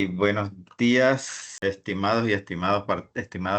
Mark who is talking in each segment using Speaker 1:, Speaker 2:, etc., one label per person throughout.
Speaker 1: Y buenos días, estimados y estimadas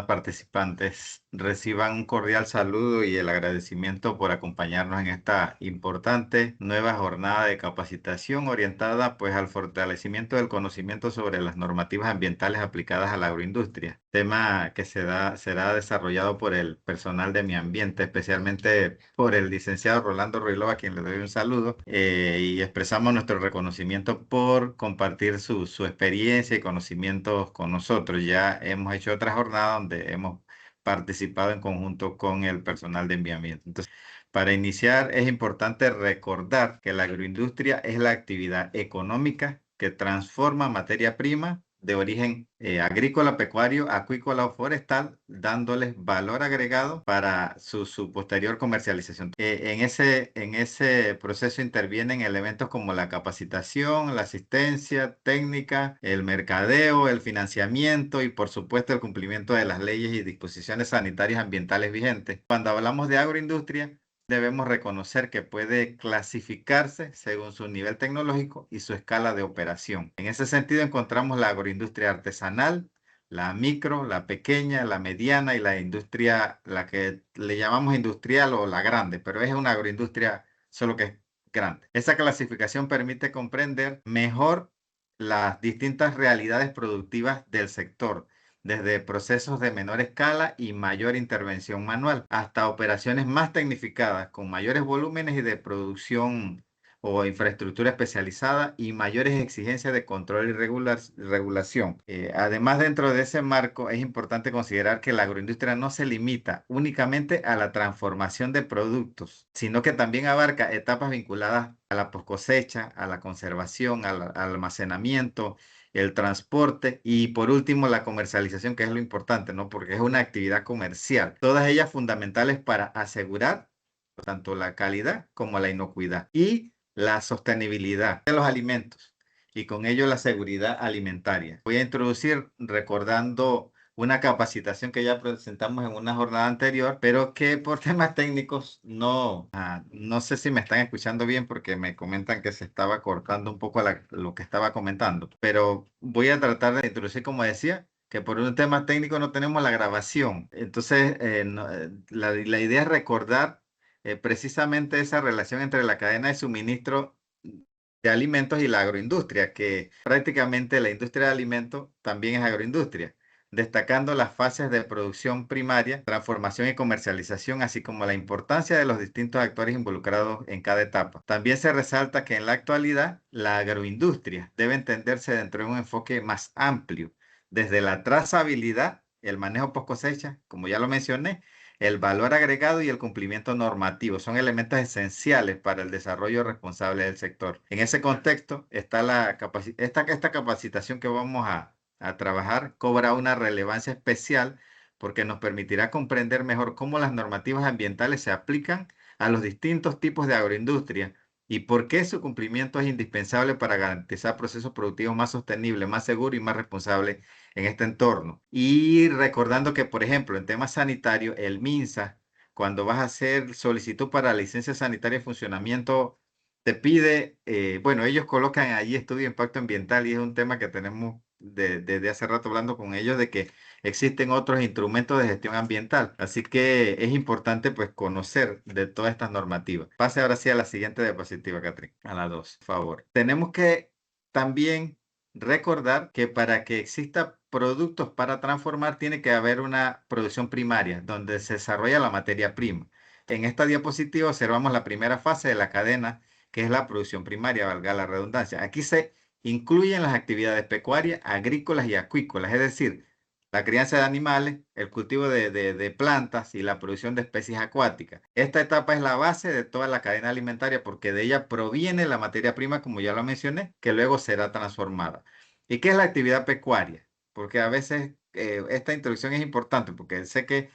Speaker 1: participantes. Reciban un cordial saludo y el agradecimiento por acompañarnos en esta importante nueva jornada de capacitación orientada pues al fortalecimiento del conocimiento sobre las normativas ambientales aplicadas a la agroindustria. Tema que será desarrollado por el personal de mi ambiente, especialmente por el licenciado Rolando Ruilova, a quien le doy un saludo, y expresamos nuestro reconocimiento por compartir su experiencia y conocimientos con nosotros. Ya hemos hecho otra jornada donde hemos participado en conjunto con el personal de enviamiento. Entonces, para iniciar, es importante recordar que la agroindustria es la actividad económica que transforma materia prima de origen agrícola, pecuario, acuícola o forestal, dándoles valor agregado para su posterior comercialización. En ese proceso intervienen elementos como la capacitación, la asistencia técnica, el mercadeo, el financiamiento y por supuesto el cumplimiento de las leyes y disposiciones sanitarias ambientales vigentes. Cuando hablamos de agroindustria, debemos reconocer que puede clasificarse según su nivel tecnológico y su escala de operación. En ese sentido encontramos la agroindustria artesanal, la micro, la pequeña, la mediana y la industria, la que le llamamos industrial o la grande, pero es una agroindustria solo que es grande. Esa clasificación permite comprender mejor las distintas realidades productivas del sector, desde procesos de menor escala y mayor intervención manual, hasta operaciones más tecnificadas, con mayores volúmenes y de producción o infraestructura especializada y mayores exigencias de control y regulación. Además, dentro de ese marco, es importante considerar que la agroindustria no se limita únicamente a la transformación de productos, sino que también abarca etapas vinculadas a la poscosecha, a la conservación, al almacenamiento, el transporte y por último la comercialización, que es lo importante, ¿no? Porque es una actividad comercial. Todas ellas fundamentales para asegurar tanto la calidad como la inocuidad y la sostenibilidad de los alimentos y con ello la seguridad alimentaria. Voy a introducir recordando una capacitación que ya presentamos en una jornada anterior, pero que por temas técnicos no sé si me están escuchando bien porque me comentan que se estaba cortando un poco lo que estaba comentando, pero voy a tratar de introducir, como decía, que por un tema técnico no tenemos la grabación. Entonces, la idea es recordar precisamente esa relación entre la cadena de suministro de alimentos y la agroindustria, que prácticamente la industria de alimentos también es agroindustria, destacando las fases de producción primaria, transformación y comercialización, así como la importancia de los distintos actores involucrados en cada etapa. También se resalta que en la actualidad la agroindustria debe entenderse dentro de un enfoque más amplio, desde la trazabilidad, el manejo post cosecha, como ya lo mencioné, el valor agregado y el cumplimiento normativo son elementos esenciales para el desarrollo responsable del sector. En ese contexto, está esta capacitación que vamos a trabajar cobra una relevancia especial porque nos permitirá comprender mejor cómo las normativas ambientales se aplican a los distintos tipos de agroindustria y por qué su cumplimiento es indispensable para garantizar procesos productivos más sostenibles, más seguros y más responsables en este entorno. Y recordando que, por ejemplo, en temas sanitarios, el MINSA, cuando vas a hacer solicitud para licencia sanitaria de funcionamiento, te pide, bueno, ellos colocan allí estudio de impacto ambiental y es un tema que tenemos desde hace rato hablando con ellos de que existen otros instrumentos de gestión ambiental. Así que es importante pues conocer de todas estas normativas. Pase ahora sí a la siguiente diapositiva, Catrín, a la 2, por favor. Tenemos que también recordar que para que exista productos para transformar tiene que haber una producción primaria donde se desarrolla la materia prima. En esta diapositiva observamos la primera fase de la cadena, que es la producción primaria, valga la redundancia. Aquí se incluyen las actividades pecuarias, agrícolas y acuícolas, es decir, la crianza de animales, el cultivo de plantas y la producción de especies acuáticas. Esta etapa es la base de toda la cadena alimentaria porque de ella proviene la materia prima, como ya lo mencioné, que luego será transformada. ¿Y qué es la actividad pecuaria? Porque a veces esta introducción es importante porque sé que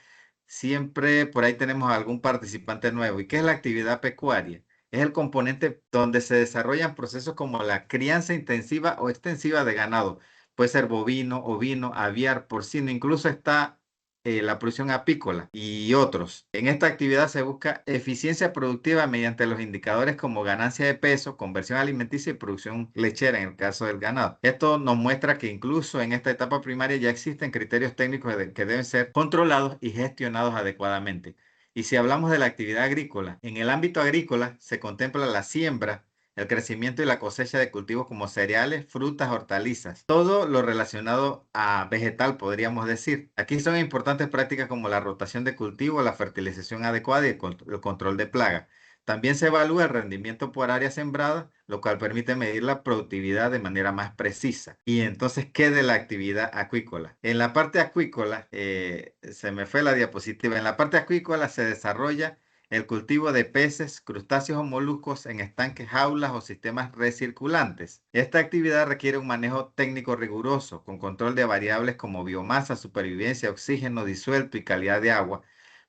Speaker 1: siempre por ahí tenemos algún participante nuevo. ¿Y qué es la actividad pecuaria? Es el componente donde se desarrollan procesos como la crianza intensiva o extensiva de ganado. Puede ser bovino, ovino, aviar, porcino, incluso está la producción apícola y otros. En esta actividad se busca eficiencia productiva mediante los indicadores como ganancia de peso, conversión alimenticia y producción lechera en el caso del ganado. Esto nos muestra que incluso en esta etapa primaria ya existen criterios técnicos que deben ser controlados y gestionados adecuadamente. Y si hablamos de la actividad agrícola, en el ámbito agrícola se contempla la siembra, el crecimiento y la cosecha de cultivos como cereales, frutas, hortalizas, todo lo relacionado a vegetal, podríamos decir. Aquí son importantes prácticas como la rotación de cultivo, la fertilización adecuada y el control de plagas. También se evalúa el rendimiento por área sembrada, lo cual permite medir la productividad de manera más precisa. Y entonces, ¿qué de la actividad acuícola? En la parte acuícola, se me fue la diapositiva, en la parte acuícola se desarrolla el cultivo de peces, crustáceos o moluscos en estanques, jaulas o sistemas recirculantes. Esta actividad requiere un manejo técnico riguroso, con control de variables como biomasa, supervivencia, oxígeno disuelto y calidad de agua.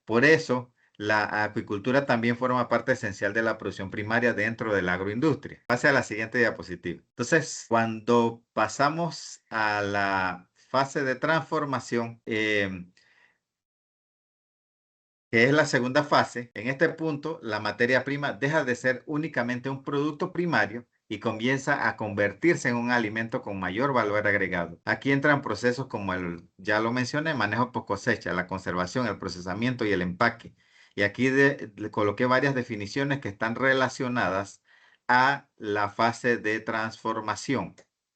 Speaker 1: Por eso, la acuicultura también forma parte esencial de la producción primaria dentro de la agroindustria. Pase a la siguiente diapositiva. Entonces, cuando pasamos a la fase de transformación, que es la segunda fase, en este punto la materia prima deja de ser únicamente un producto primario y comienza a convertirse en un alimento con mayor valor agregado. Aquí entran procesos como ya lo mencioné, manejo post cosecha, la conservación, el procesamiento y el empaque. Y aquí le coloqué varias definiciones que están relacionadas a la fase de transformación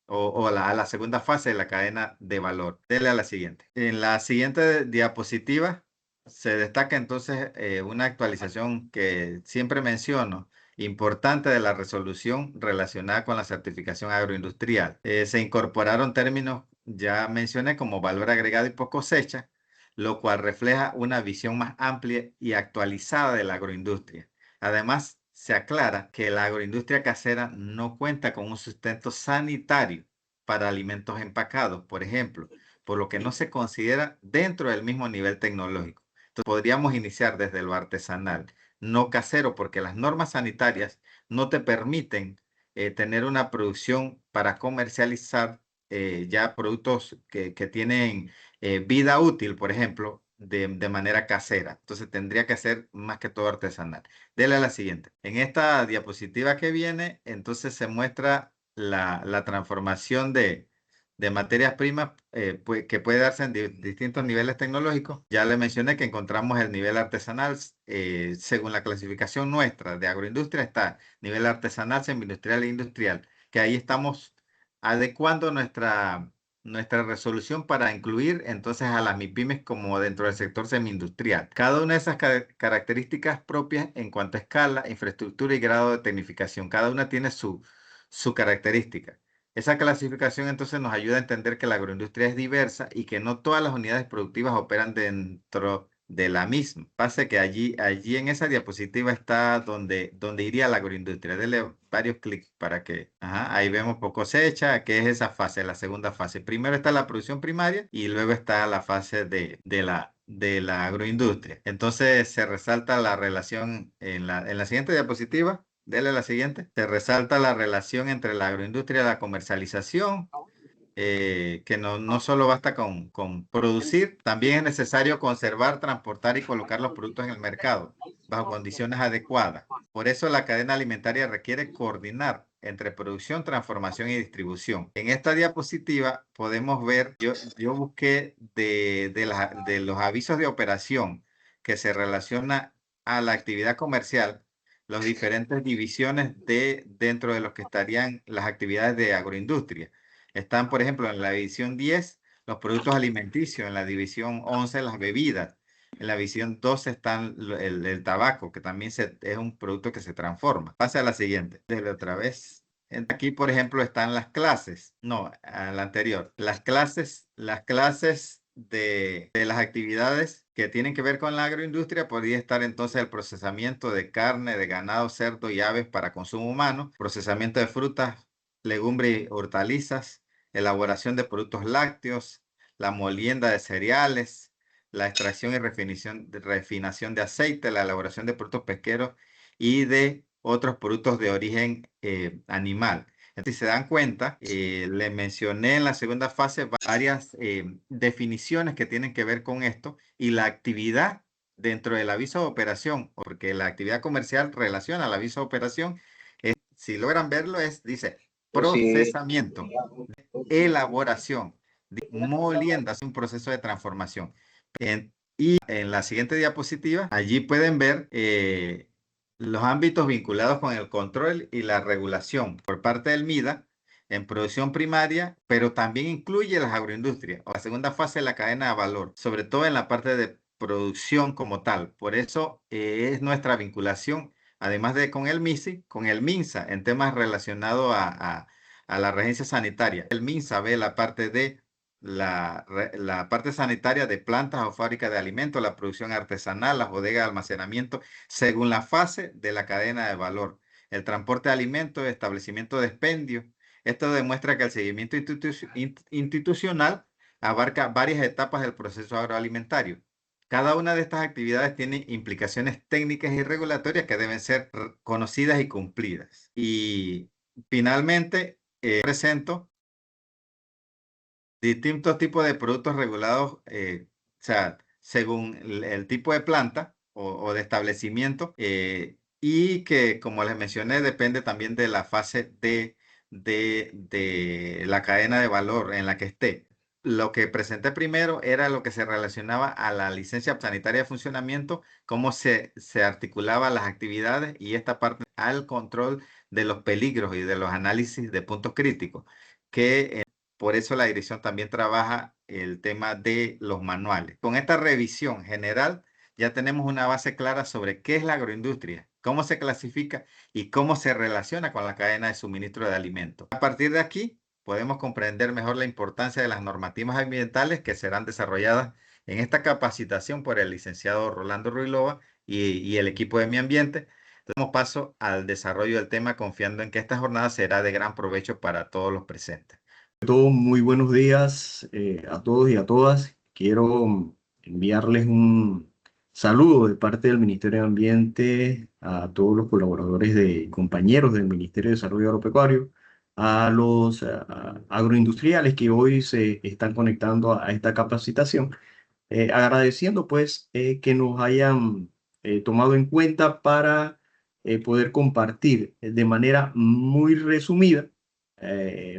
Speaker 1: a la segunda fase de la cadena de valor. Dele a la siguiente. En la siguiente diapositiva se destaca entonces una actualización que siempre menciono, importante de la resolución relacionada con la certificación agroindustrial. Se incorporaron términos, ya mencioné, como valor agregado y post cosecha, lo cual refleja una visión más amplia y actualizada de la agroindustria. Además, se aclara que la agroindustria casera no cuenta con un sustento sanitario para alimentos empacados, por ejemplo, por lo que no se considera dentro del mismo nivel tecnológico. Entonces, podríamos iniciar desde lo artesanal, no casero, porque las normas sanitarias no te permiten tener una producción para comercializar ya productos que tienen vida útil, por ejemplo, de manera casera. Entonces tendría que ser más que todo artesanal. Dele a la siguiente. En esta diapositiva que viene, entonces se muestra la transformación de materias primas que puede darse en distintos niveles tecnológicos. Ya le mencioné que encontramos el nivel artesanal, según la clasificación nuestra de agroindustria, está nivel artesanal, semi-industrial e industrial, que ahí estamos adecuando nuestra resolución para incluir entonces a las MIPYMES como dentro del sector semi-industrial. Cada una de esas características propias en cuanto a escala, infraestructura y grado de tecnificación, cada una tiene su característica. Esa clasificación entonces nos ayuda a entender que la agroindustria es diversa y que no todas las unidades productivas operan dentro de la misma. Pase que allí en esa diapositiva está donde iría la agroindustria. Dele varios clics para que, ahí vemos por cosecha, que es esa fase, la segunda fase. Primero está la producción primaria y luego está la fase de la agroindustria. Entonces se resalta la relación en la siguiente diapositiva. Dele la siguiente. Se resalta la relación entre la agroindustria y la comercialización, que no solo basta con producir, también es necesario conservar, transportar y colocar los productos en el mercado bajo condiciones adecuadas. Por eso la cadena alimentaria requiere coordinar entre producción, transformación y distribución. En esta diapositiva podemos ver, yo busqué de los avisos de operación que se relaciona a la actividad comercial, las diferentes divisiones dentro de los que estarían las actividades de agroindustria. Están, por ejemplo, en la división 10, los productos alimenticios, en la división 11, las bebidas. En la división 12 están el tabaco, que también es un producto que se transforma. Pase a la siguiente. Dele otra vez. Aquí, por ejemplo, están las clases. No, a la anterior. Las clases de las actividades que tienen que ver con la agroindustria. Podría estar entonces el procesamiento de carne, de ganado, cerdo y aves para consumo humano, procesamiento de frutas, legumbres y hortalizas, elaboración de productos lácteos, la molienda de cereales, la extracción y refinación de aceite, la elaboración de productos pesqueros y de otros productos de origen animal. Si se dan cuenta, le mencioné en la segunda fase varias definiciones que tienen que ver con esto y la actividad dentro del aviso de operación, porque la actividad comercial relaciona al aviso de operación. Si logran verlo, dice procesamiento, elaboración, molienda, es un proceso de transformación. Y en la siguiente diapositiva, allí pueden ver los ámbitos vinculados con el control y la regulación por parte del MIDA en producción primaria, pero también incluye las agroindustrias, o la segunda fase de la cadena de valor, sobre todo en la parte de producción como tal. Por eso es nuestra vinculación, además de con el MISI, con el MINSA, en temas relacionados a la regencia sanitaria. El MINSA ve la parte de la parte sanitaria de plantas o fábricas de alimentos, la producción artesanal, las bodegas de almacenamiento, según la fase de la cadena de valor. El transporte de alimentos, establecimiento de expendio. Esto demuestra que el seguimiento institucional abarca varias etapas del proceso agroalimentario. Cada una de estas actividades tiene implicaciones técnicas y regulatorias que deben ser conocidas y cumplidas. Y finalmente, presento distintos tipos de productos regulados, o sea, según el tipo de planta o de establecimiento, y que, como les mencioné, depende también de la fase de la cadena de valor en la que esté. Lo que presenté primero era lo que se relacionaba a la licencia sanitaria de funcionamiento, cómo se articulaban las actividades y esta parte al control de los peligros y de los análisis de puntos críticos, que por eso la dirección también trabaja el tema de los manuales. Con esta revisión general ya tenemos una base clara sobre qué es la agroindustria, cómo se clasifica y cómo se relaciona con la cadena de suministro de alimentos. A partir de aquí podemos comprender mejor la importancia de las normativas ambientales que serán desarrolladas en esta capacitación por el licenciado Rolando Ruilova y el equipo de Mi Ambiente. Damos paso al desarrollo del tema confiando en que esta jornada será de gran provecho para todos los presentes.
Speaker 2: Todo, muy buenos días a todos y a todas. Quiero enviarles un saludo de parte del Ministerio de Ambiente a todos los colaboradores compañeros del Ministerio de Desarrollo Agropecuario, a los agroindustriales que hoy se están conectando a esta capacitación, agradeciendo pues que nos hayan tomado en cuenta para poder compartir de manera muy resumida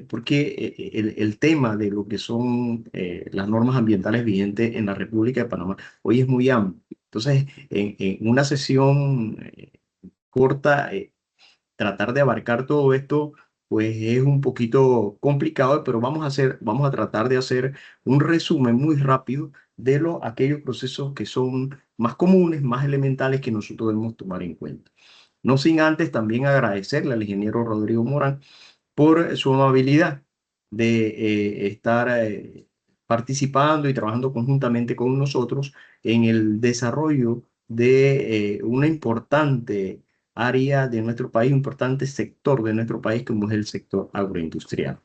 Speaker 2: porque el tema de lo que son las normas ambientales vigentes en la República de Panamá hoy es muy amplio. Entonces, en una sesión corta, tratar de abarcar todo esto, pues es un poquito complicado, pero vamos a tratar de hacer un resumen muy rápido de aquellos procesos que son más comunes, más elementales que nosotros debemos tomar en cuenta. No sin antes también agradecerle al ingeniero Rodrigo Morán por su amabilidad de estar participando y trabajando conjuntamente con nosotros en el desarrollo de una importante área de nuestro país, un importante sector de nuestro país, como es el sector agroindustrial.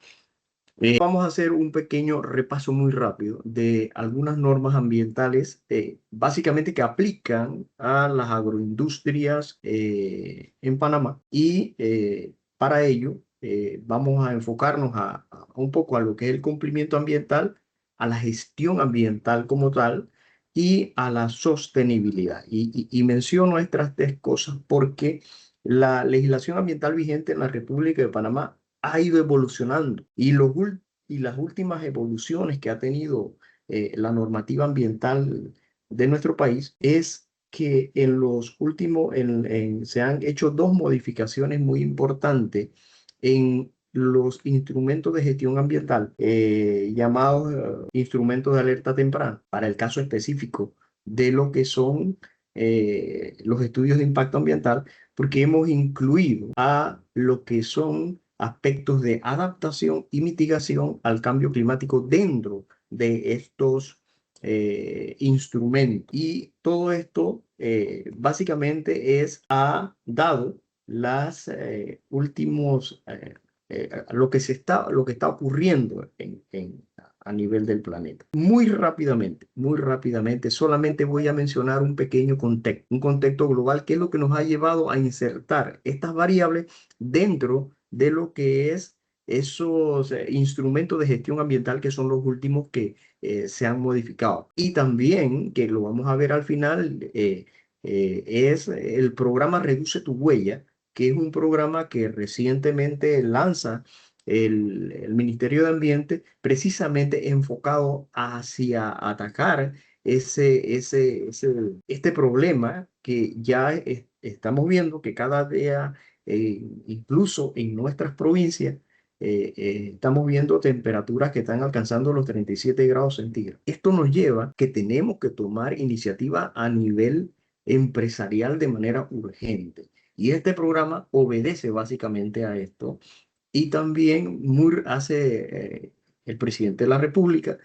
Speaker 2: Vamos a hacer un pequeño repaso muy rápido de algunas normas ambientales, básicamente que aplican a las agroindustrias en Panamá y para ello vamos a enfocarnos a un poco a lo que es el cumplimiento ambiental, a la gestión ambiental como tal y a la sostenibilidad. Y menciono estas tres cosas porque la legislación ambiental vigente en la República de Panamá ha ido evolucionando y las últimas evoluciones que ha tenido la normativa ambiental de nuestro país es que en los últimos, se han hecho dos modificaciones muy importantes en los instrumentos de gestión ambiental, llamados instrumentos de alerta temprana, para el caso específico de lo que son los estudios de impacto ambiental, porque hemos incluido a lo que son aspectos de adaptación y mitigación al cambio climático dentro de estos instrumentos. Y todo esto básicamente ha dado las últimos, lo que está ocurriendo a nivel del planeta. Muy rápidamente, solamente voy a mencionar un contexto global, que es lo que nos ha llevado a insertar estas variables dentro de lo que es esos instrumentos de gestión ambiental que son los últimos que se han modificado. Y también, que lo vamos a ver al final, es el programa Reduce tu Huella, que es un programa que recientemente lanza el Ministerio de Ambiente, precisamente enfocado hacia atacar este problema que ya estamos viendo que cada día, incluso en nuestras provincias, estamos viendo temperaturas que están alcanzando los 37 grados centígrados. Esto nos lleva que tenemos que tomar iniciativa a nivel empresarial de manera urgente. Y este programa obedece básicamente a esto. Y también el presidente de la República,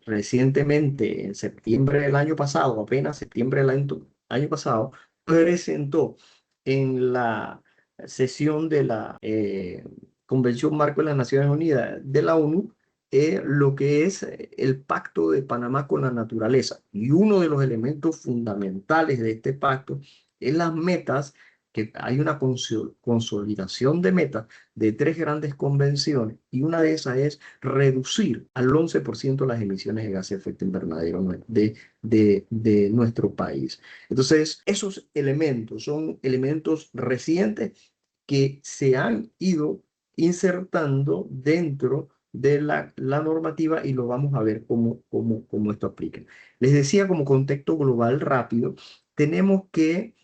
Speaker 2: recientemente, en septiembre del año pasado, apenas septiembre del año pasado, presentó en la sesión de la Convención Marco de las Naciones Unidas de la ONU, lo que es el Pacto de Panamá con la naturaleza. Y uno de los elementos fundamentales de este pacto es las metas, que hay una consolidación de metas de tres grandes convenciones, y una de esas es reducir al 11% las emisiones de gases de efecto invernadero de nuestro país. Entonces, esos elementos son elementos recientes que se han ido insertando dentro de la normativa, y lo vamos a ver cómo esto aplica. Les decía, como contexto global rápido, tenemos que,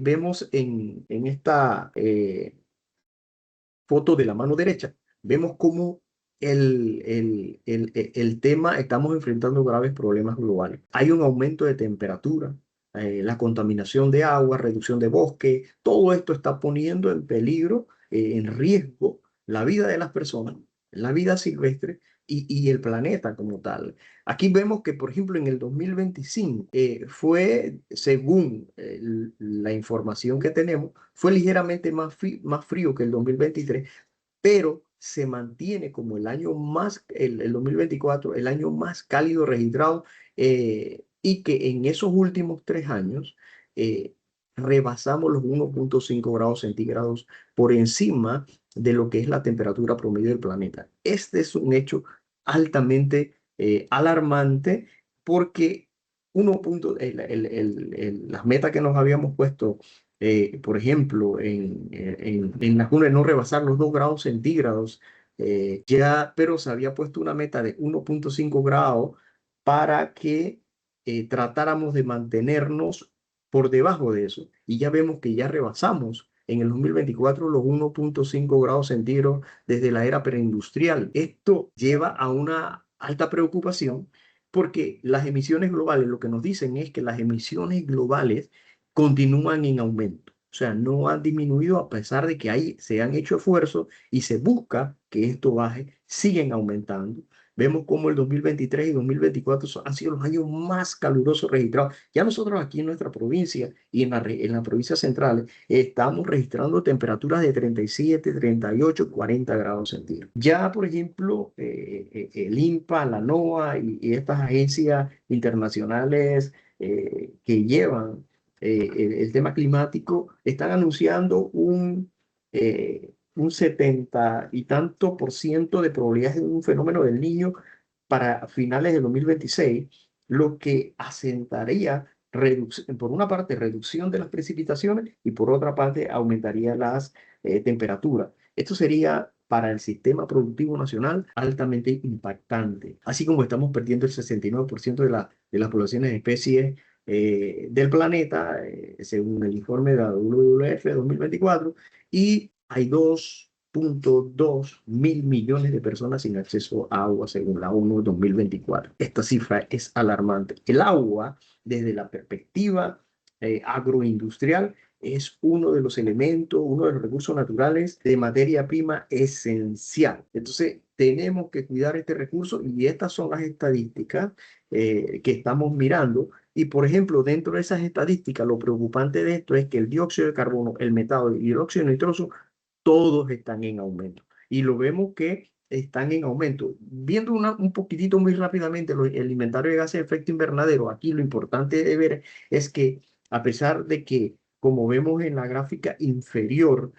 Speaker 2: vemos en esta foto de la mano derecha, vemos cómo el tema, estamos enfrentando graves problemas globales. Hay un aumento de temperatura, la contaminación de agua, reducción de bosque, todo esto está poniendo en peligro, en riesgo, la vida de las personas, la vida silvestre y el planeta como tal. Aquí vemos que, por ejemplo, en el 2025 fue, según la información que tenemos, fue ligeramente más frío que el 2023, pero se mantiene como el 2024, el año más cálido registrado, y que en esos últimos 3 años eh, rebasamos los 1,5 grados centígrados por encima de lo que es la temperatura promedio del planeta. Este es un hecho altamente alarmante, porque las metas que nos habíamos puesto, por ejemplo, en la cumbre, no rebasar los 2 grados centígrados, pero se había puesto una meta de 1,5 grados para que tratáramos de mantenernos por debajo de eso. Y ya vemos que ya rebasamos en el 2024 los 1,5 grados centígrados desde la era preindustrial. Esto lleva a una alta preocupación, porque las emisiones globales, lo que nos dicen es que las emisiones globales continúan en aumento. O sea, no han disminuido, a pesar de que se han hecho esfuerzos y se busca que esto baje, siguen aumentando. Vemos como el 2023 y 2024 han sido los años más calurosos registrados. Ya nosotros aquí en nuestra provincia y en las provincias centrales estamos registrando temperaturas de 37, 38, 40 grados centígrados. Ya, por ejemplo, el INPA, la NOAA y estas agencias internacionales que llevan el tema climático están anunciando un 70 y tanto por ciento de probabilidades de un fenómeno del Niño para finales de 2026, lo que asentaría, por una parte, reducción de las precipitaciones, y por otra parte, aumentaría las temperaturas. Esto sería para el sistema productivo nacional altamente impactante, así como estamos perdiendo el 69% de las poblaciones de especies del planeta, según el informe de la WWF de 2024, y hay 2,2 mil millones de personas sin acceso a agua, según la ONU 2024. Esta cifra es alarmante. El agua, desde la perspectiva agroindustrial, es uno de los elementos, uno de los recursos naturales de materia prima esencial. Entonces, tenemos que cuidar este recurso, y estas son las estadísticas que estamos mirando. Y, por ejemplo, dentro de esas estadísticas, lo preocupante de esto es que el dióxido de carbono, el metano y el óxido nitroso, todos están en aumento. Y lo vemos que están en aumento. Viendo un poquitito muy rápidamente el inventario de gases de efecto invernadero, aquí lo importante de ver es que, a pesar de que, como vemos en la gráfica inferior,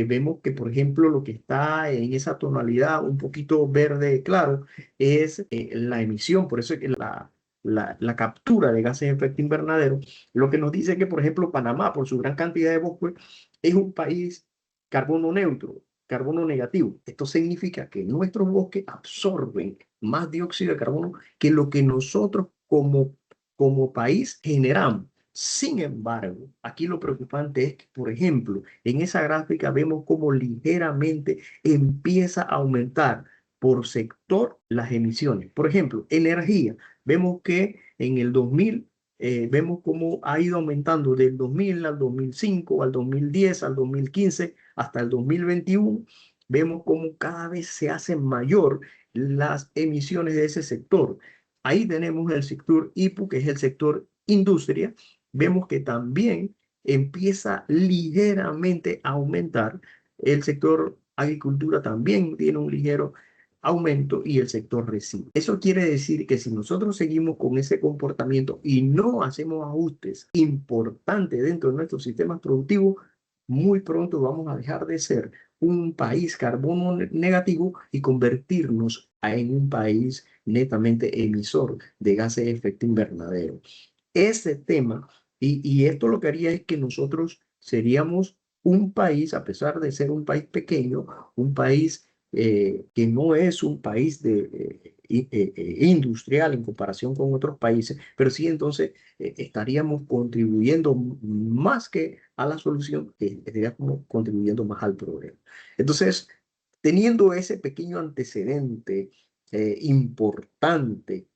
Speaker 2: vemos que, por ejemplo, lo que está en esa tonalidad un poquito verde claro es la emisión, por eso es que la captura de gases de efecto invernadero, lo que nos dice que, por ejemplo, Panamá, por su gran cantidad de bosque, es un país carbono neutro, carbono negativo. Esto significa que nuestros bosques absorben más dióxido de carbono que lo que nosotros como país generamos. Sin embargo, aquí lo preocupante es que, por ejemplo, en esa gráfica vemos cómo ligeramente empieza a aumentar por sector las emisiones. Por ejemplo, energía. Vemos que en el 2000, vemos cómo ha ido aumentando del 2000 al 2005, al 2010, al 2015, hasta el 2021. Vemos cómo cada vez se hacen mayor las emisiones de ese sector. Ahí tenemos el sector IPU, que es el sector industria. Vemos que también empieza ligeramente a aumentar. El sector agricultura también tiene un ligero aumento y el sector residuos. Eso quiere decir que si nosotros seguimos con ese comportamiento y no hacemos ajustes importantes dentro de nuestros sistemas productivos, muy pronto vamos a dejar de ser un país carbono negativo y convertirnos en un país netamente emisor de gases de efecto invernadero. Ese tema, y esto lo que haría es que nosotros seríamos un país, a pesar de ser un país pequeño, un país que no es un país industrial en comparación con otros países, pero sí entonces estaríamos contribuyendo más que a la solución, estaríamos contribuyendo más al problema. Entonces, teniendo ese pequeño antecedente importante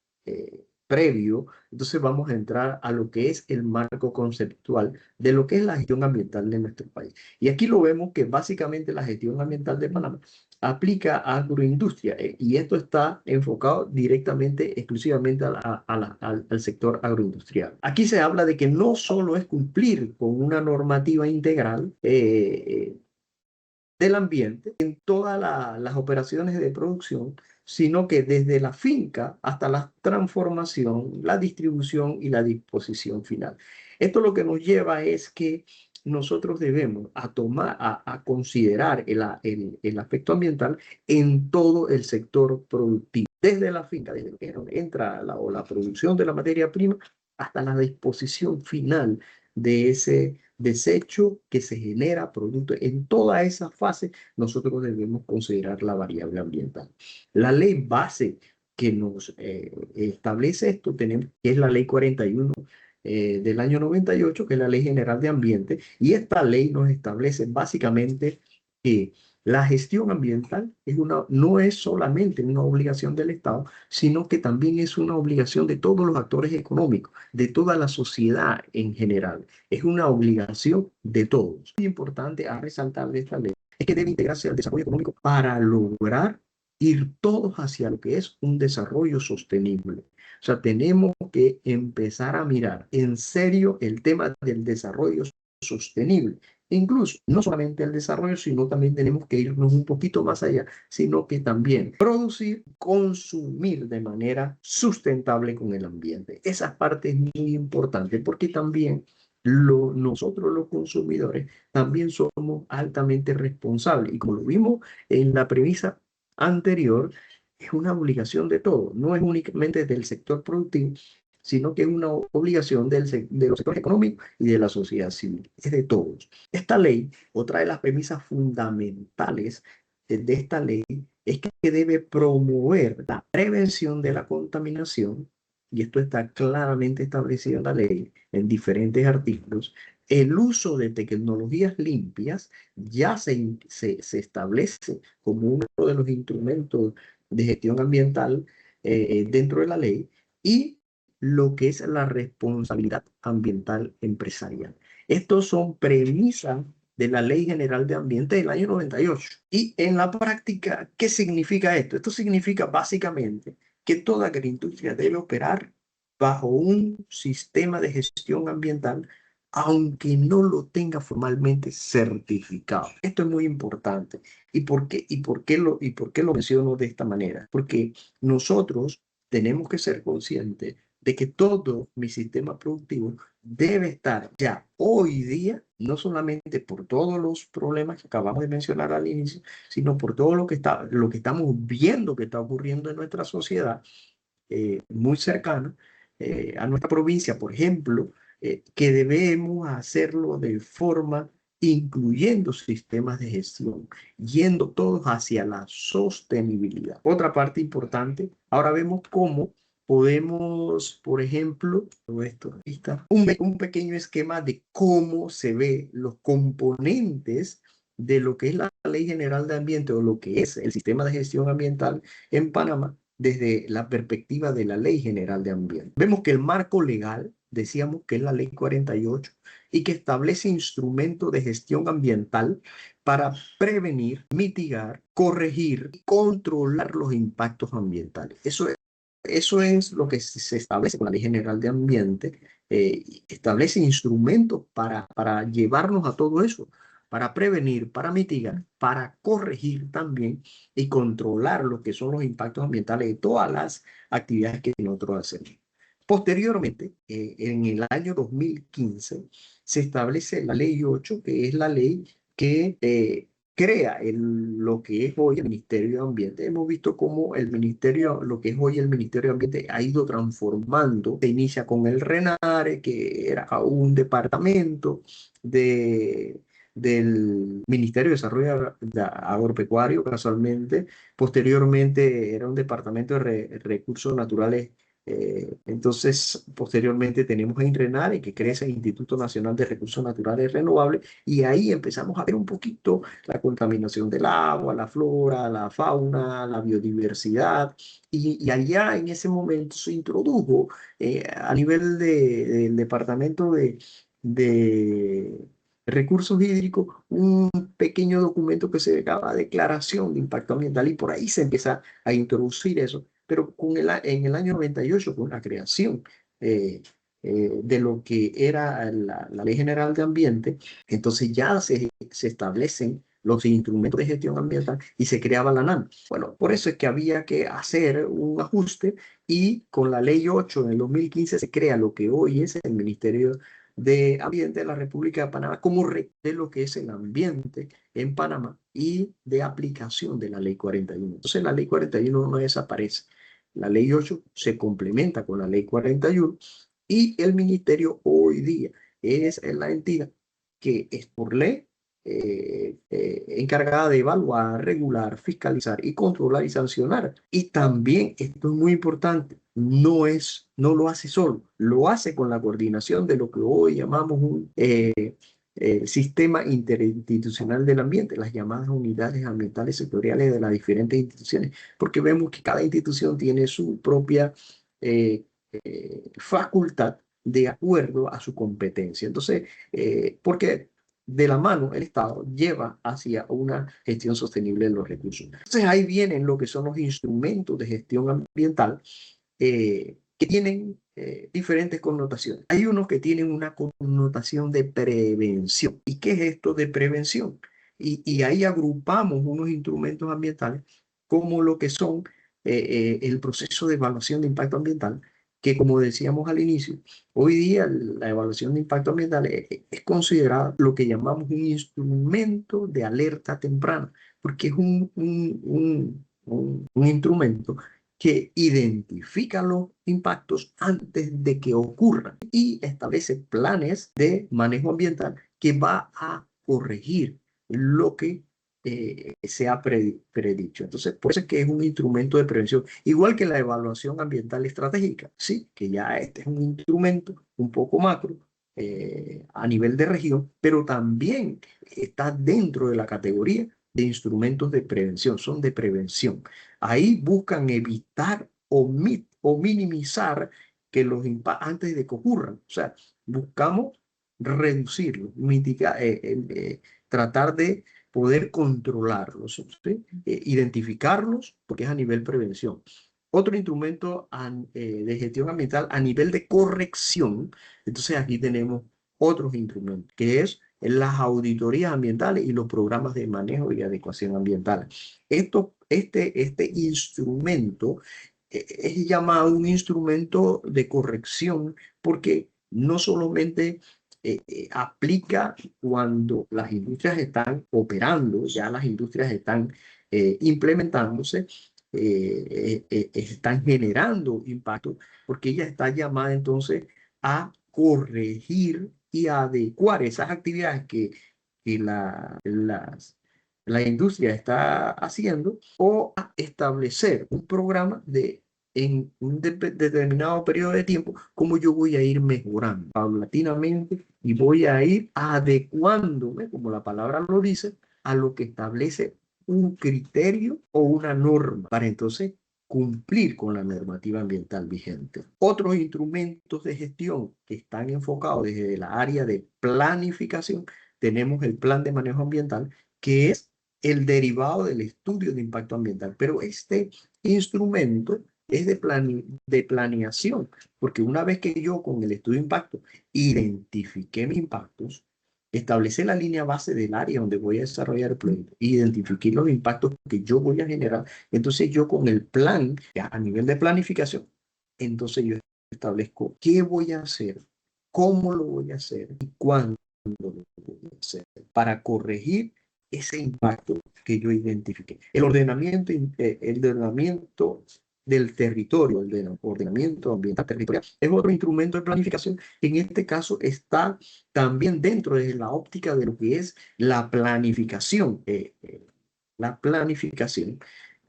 Speaker 2: previo, entonces vamos a entrar a lo que es el marco conceptual de lo que es la gestión ambiental de nuestro país. Y aquí lo vemos que básicamente la gestión ambiental de Panamá aplica a agroindustria y esto está enfocado directamente, exclusivamente al sector agroindustrial. Aquí se habla de que no solo es cumplir con una normativa integral del ambiente en todas las operaciones de producción, sino que desde la finca hasta la transformación, la distribución y la disposición final. Esto lo que nos lleva es que nosotros debemos a considerar el aspecto ambiental en todo el sector productivo, desde la finca, desde que entra la producción de la materia prima hasta la disposición final de ese desecho que se genera producto. En toda esa fase, nosotros debemos considerar la variable ambiental. La ley base que nos establece esto tenemos, que es la ley 41 del año 98, que es la Ley General de Ambiente, y esta ley nos establece básicamente que la gestión ambiental no es solamente una obligación del Estado, sino que también es una obligación de todos los actores económicos, de toda la sociedad en general. Es una obligación de todos. Muy importante a resaltar de esta ley es que debe integrarse al desarrollo económico para lograr ir todos hacia lo que es un desarrollo sostenible. O sea, tenemos que empezar a mirar en serio el tema del desarrollo sostenible. Incluso, no solamente el desarrollo, sino también tenemos que irnos un poquito más allá, sino que también producir, consumir de manera sustentable con el ambiente. Esa parte es muy importante porque también nosotros los consumidores también somos altamente responsables. Y como lo vimos en la premisa anterior, es una obligación de todos, no es únicamente del sector productivo, sino que es una obligación de los sectores económicos y de la sociedad civil, es de todos. Esta ley, otra de las premisas fundamentales de esta ley, es que debe promover la prevención de la contaminación, y esto está claramente establecido en la ley, en diferentes artículos. El uso de tecnologías limpias ya se establece como uno de los instrumentos de gestión ambiental dentro de la ley, y lo que es la responsabilidad ambiental empresarial. Estos son premisas de la Ley General de Ambiente del año 98. Y en la práctica, ¿qué significa esto? Esto significa básicamente que toda agroindustria debe operar bajo un sistema de gestión ambiental, aunque no lo tenga formalmente certificado. Esto es muy importante. ¿Y por qué lo menciono de esta manera? Porque nosotros tenemos que ser conscientes de que todo mi sistema productivo debe estar ya hoy día, no solamente por todos los problemas que acabamos de mencionar al inicio, sino por todo lo que estamos viendo que está ocurriendo en nuestra sociedad muy cercana a nuestra provincia, por ejemplo, que debemos hacerlo de forma incluyendo sistemas de gestión, yendo todos hacia la sostenibilidad. Otra parte importante, ahora vemos cómo podemos, por ejemplo, todo esto, ahí está, un pequeño esquema de cómo se ve los componentes de lo que es la Ley General de Ambiente o lo que es el sistema de gestión ambiental en Panamá desde la perspectiva de la Ley General de Ambiente. Vemos que el marco legal, decíamos que es la Ley 48, y que establece instrumentos de gestión ambiental para prevenir, mitigar, corregir y controlar los impactos ambientales. Eso es lo que se establece con la Ley General de Ambiente. Establece instrumentos para llevarnos a todo eso, para prevenir, para mitigar, para corregir también y controlar lo que son los impactos ambientales de todas las actividades que nosotros hacemos. Posteriormente, en el año 2015, se establece la Ley 8, que es la ley que crea lo que es hoy el Ministerio de Ambiente. Hemos visto cómo lo que es hoy el Ministerio de Ambiente ha ido transformando. Se inicia con el RENARE, que era un departamento del Ministerio de Desarrollo Agropecuario, casualmente. Posteriormente era un departamento de recursos naturales. Entonces, posteriormente tenemos a INRENARE, que crece el Instituto Nacional de Recursos Naturales Renovables, y ahí empezamos a ver un poquito la contaminación del agua, la flora, la fauna, la biodiversidad, y allá en ese momento se introdujo a nivel del Departamento de Recursos Hídricos un pequeño documento que se llama Declaración de Impacto Ambiental, y por ahí se empieza a introducir eso, pero en el año 98, con la creación de lo que era la Ley General de Ambiente, entonces ya se establecen los instrumentos de gestión ambiental y se creaba la NAM. Bueno, por eso es que había que hacer un ajuste, y con la Ley 8 en el 2015 se crea lo que hoy es el Ministerio de Ambiente de la República de Panamá, como de lo que es el ambiente en Panamá y de aplicación de la Ley 41. Entonces la Ley 41 no desaparece. La Ley 8 se complementa con la Ley 41, y el ministerio hoy día es la entidad que es por ley encargada de evaluar, regular, fiscalizar y controlar y sancionar. Y también, esto es muy importante, no lo hace solo, lo hace con la coordinación de lo que hoy llamamos un sistema interinstitucional del ambiente, las llamadas unidades ambientales sectoriales de las diferentes instituciones, porque vemos que cada institución tiene su propia facultad de acuerdo a su competencia. Entonces, porque de la mano el Estado lleva hacia una gestión sostenible de los recursos. Entonces ahí vienen lo que son los instrumentos de gestión ambiental que tienen diferentes connotaciones. Hay unos que tienen una connotación de prevención. ¿Y qué es esto de prevención? Y ahí agrupamos unos instrumentos ambientales como lo que son el proceso de evaluación de impacto ambiental, que como decíamos al inicio, hoy día la evaluación de impacto ambiental es considerada lo que llamamos un instrumento de alerta temprana, porque es un instrumento que identifica los impactos antes de que ocurran y establece planes de manejo ambiental que va a corregir lo que se ha predicho. Entonces, por eso es que es un instrumento de prevención, igual que la evaluación ambiental estratégica, sí, que ya este es un instrumento un poco macro a nivel de región, pero también está dentro de la categoría de instrumentos de prevención, son de prevención. Ahí buscan evitar o minimizar que los impactos antes de que ocurran. O sea, buscamos reducirlos, mitigar, tratar de poder controlarlos, ¿sí? Identificarlos, porque es a nivel prevención. Otro instrumento de gestión ambiental a nivel de corrección, entonces aquí tenemos otros instrumentos, que es las auditorías ambientales y los programas de manejo y adecuación ambiental. Este instrumento es llamado un instrumento de corrección porque no solamente aplica cuando las industrias están operando, ya las industrias están implementándose, están generando impacto, porque ella está llamada entonces a corregir y a adecuar esas actividades que la industria está haciendo, o a establecer un programa en un determinado periodo de tiempo, cómo yo voy a ir mejorando paulatinamente y voy a ir adecuándome, como la palabra lo dice, a lo que establece un criterio o una norma para entonces cumplir con la normativa ambiental vigente. Otros instrumentos de gestión que están enfocados desde la área de planificación, tenemos el plan de manejo ambiental, que es el derivado del estudio de impacto ambiental, pero este instrumento es de planeación, porque una vez que yo con el estudio de impacto identifiqué mis impactos, establecí la línea base del área donde voy a desarrollar el proyecto, identifiqué los impactos que yo voy a generar, entonces yo con el plan, ya a nivel de planificación, entonces yo establezco qué voy a hacer, cómo lo voy a hacer y cuándo lo voy a hacer para corregir ese impacto que yo identifiqué. El ordenamiento del territorio, el ordenamiento ambiental territorial, es otro instrumento de planificación. En este caso está también dentro de la óptica de lo que es la planificación. La planificación,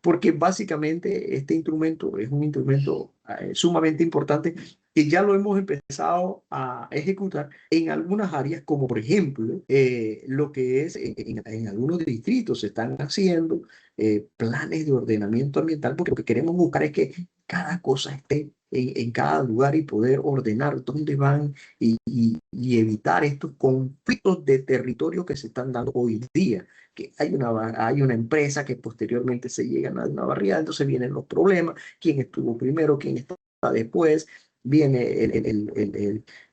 Speaker 2: porque básicamente este instrumento es un instrumento sumamente importante que ya lo hemos empezado a ejecutar en algunas áreas, como por ejemplo lo que es en algunos distritos se están haciendo planes de ordenamiento ambiental, porque lo que queremos buscar es que cada cosa esté en cada lugar y poder ordenar dónde van y evitar estos conflictos de territorio que se están dando hoy día, que hay una empresa que posteriormente se llegan a una barriada, entonces vienen los problemas, quién estuvo primero, quién está después, viene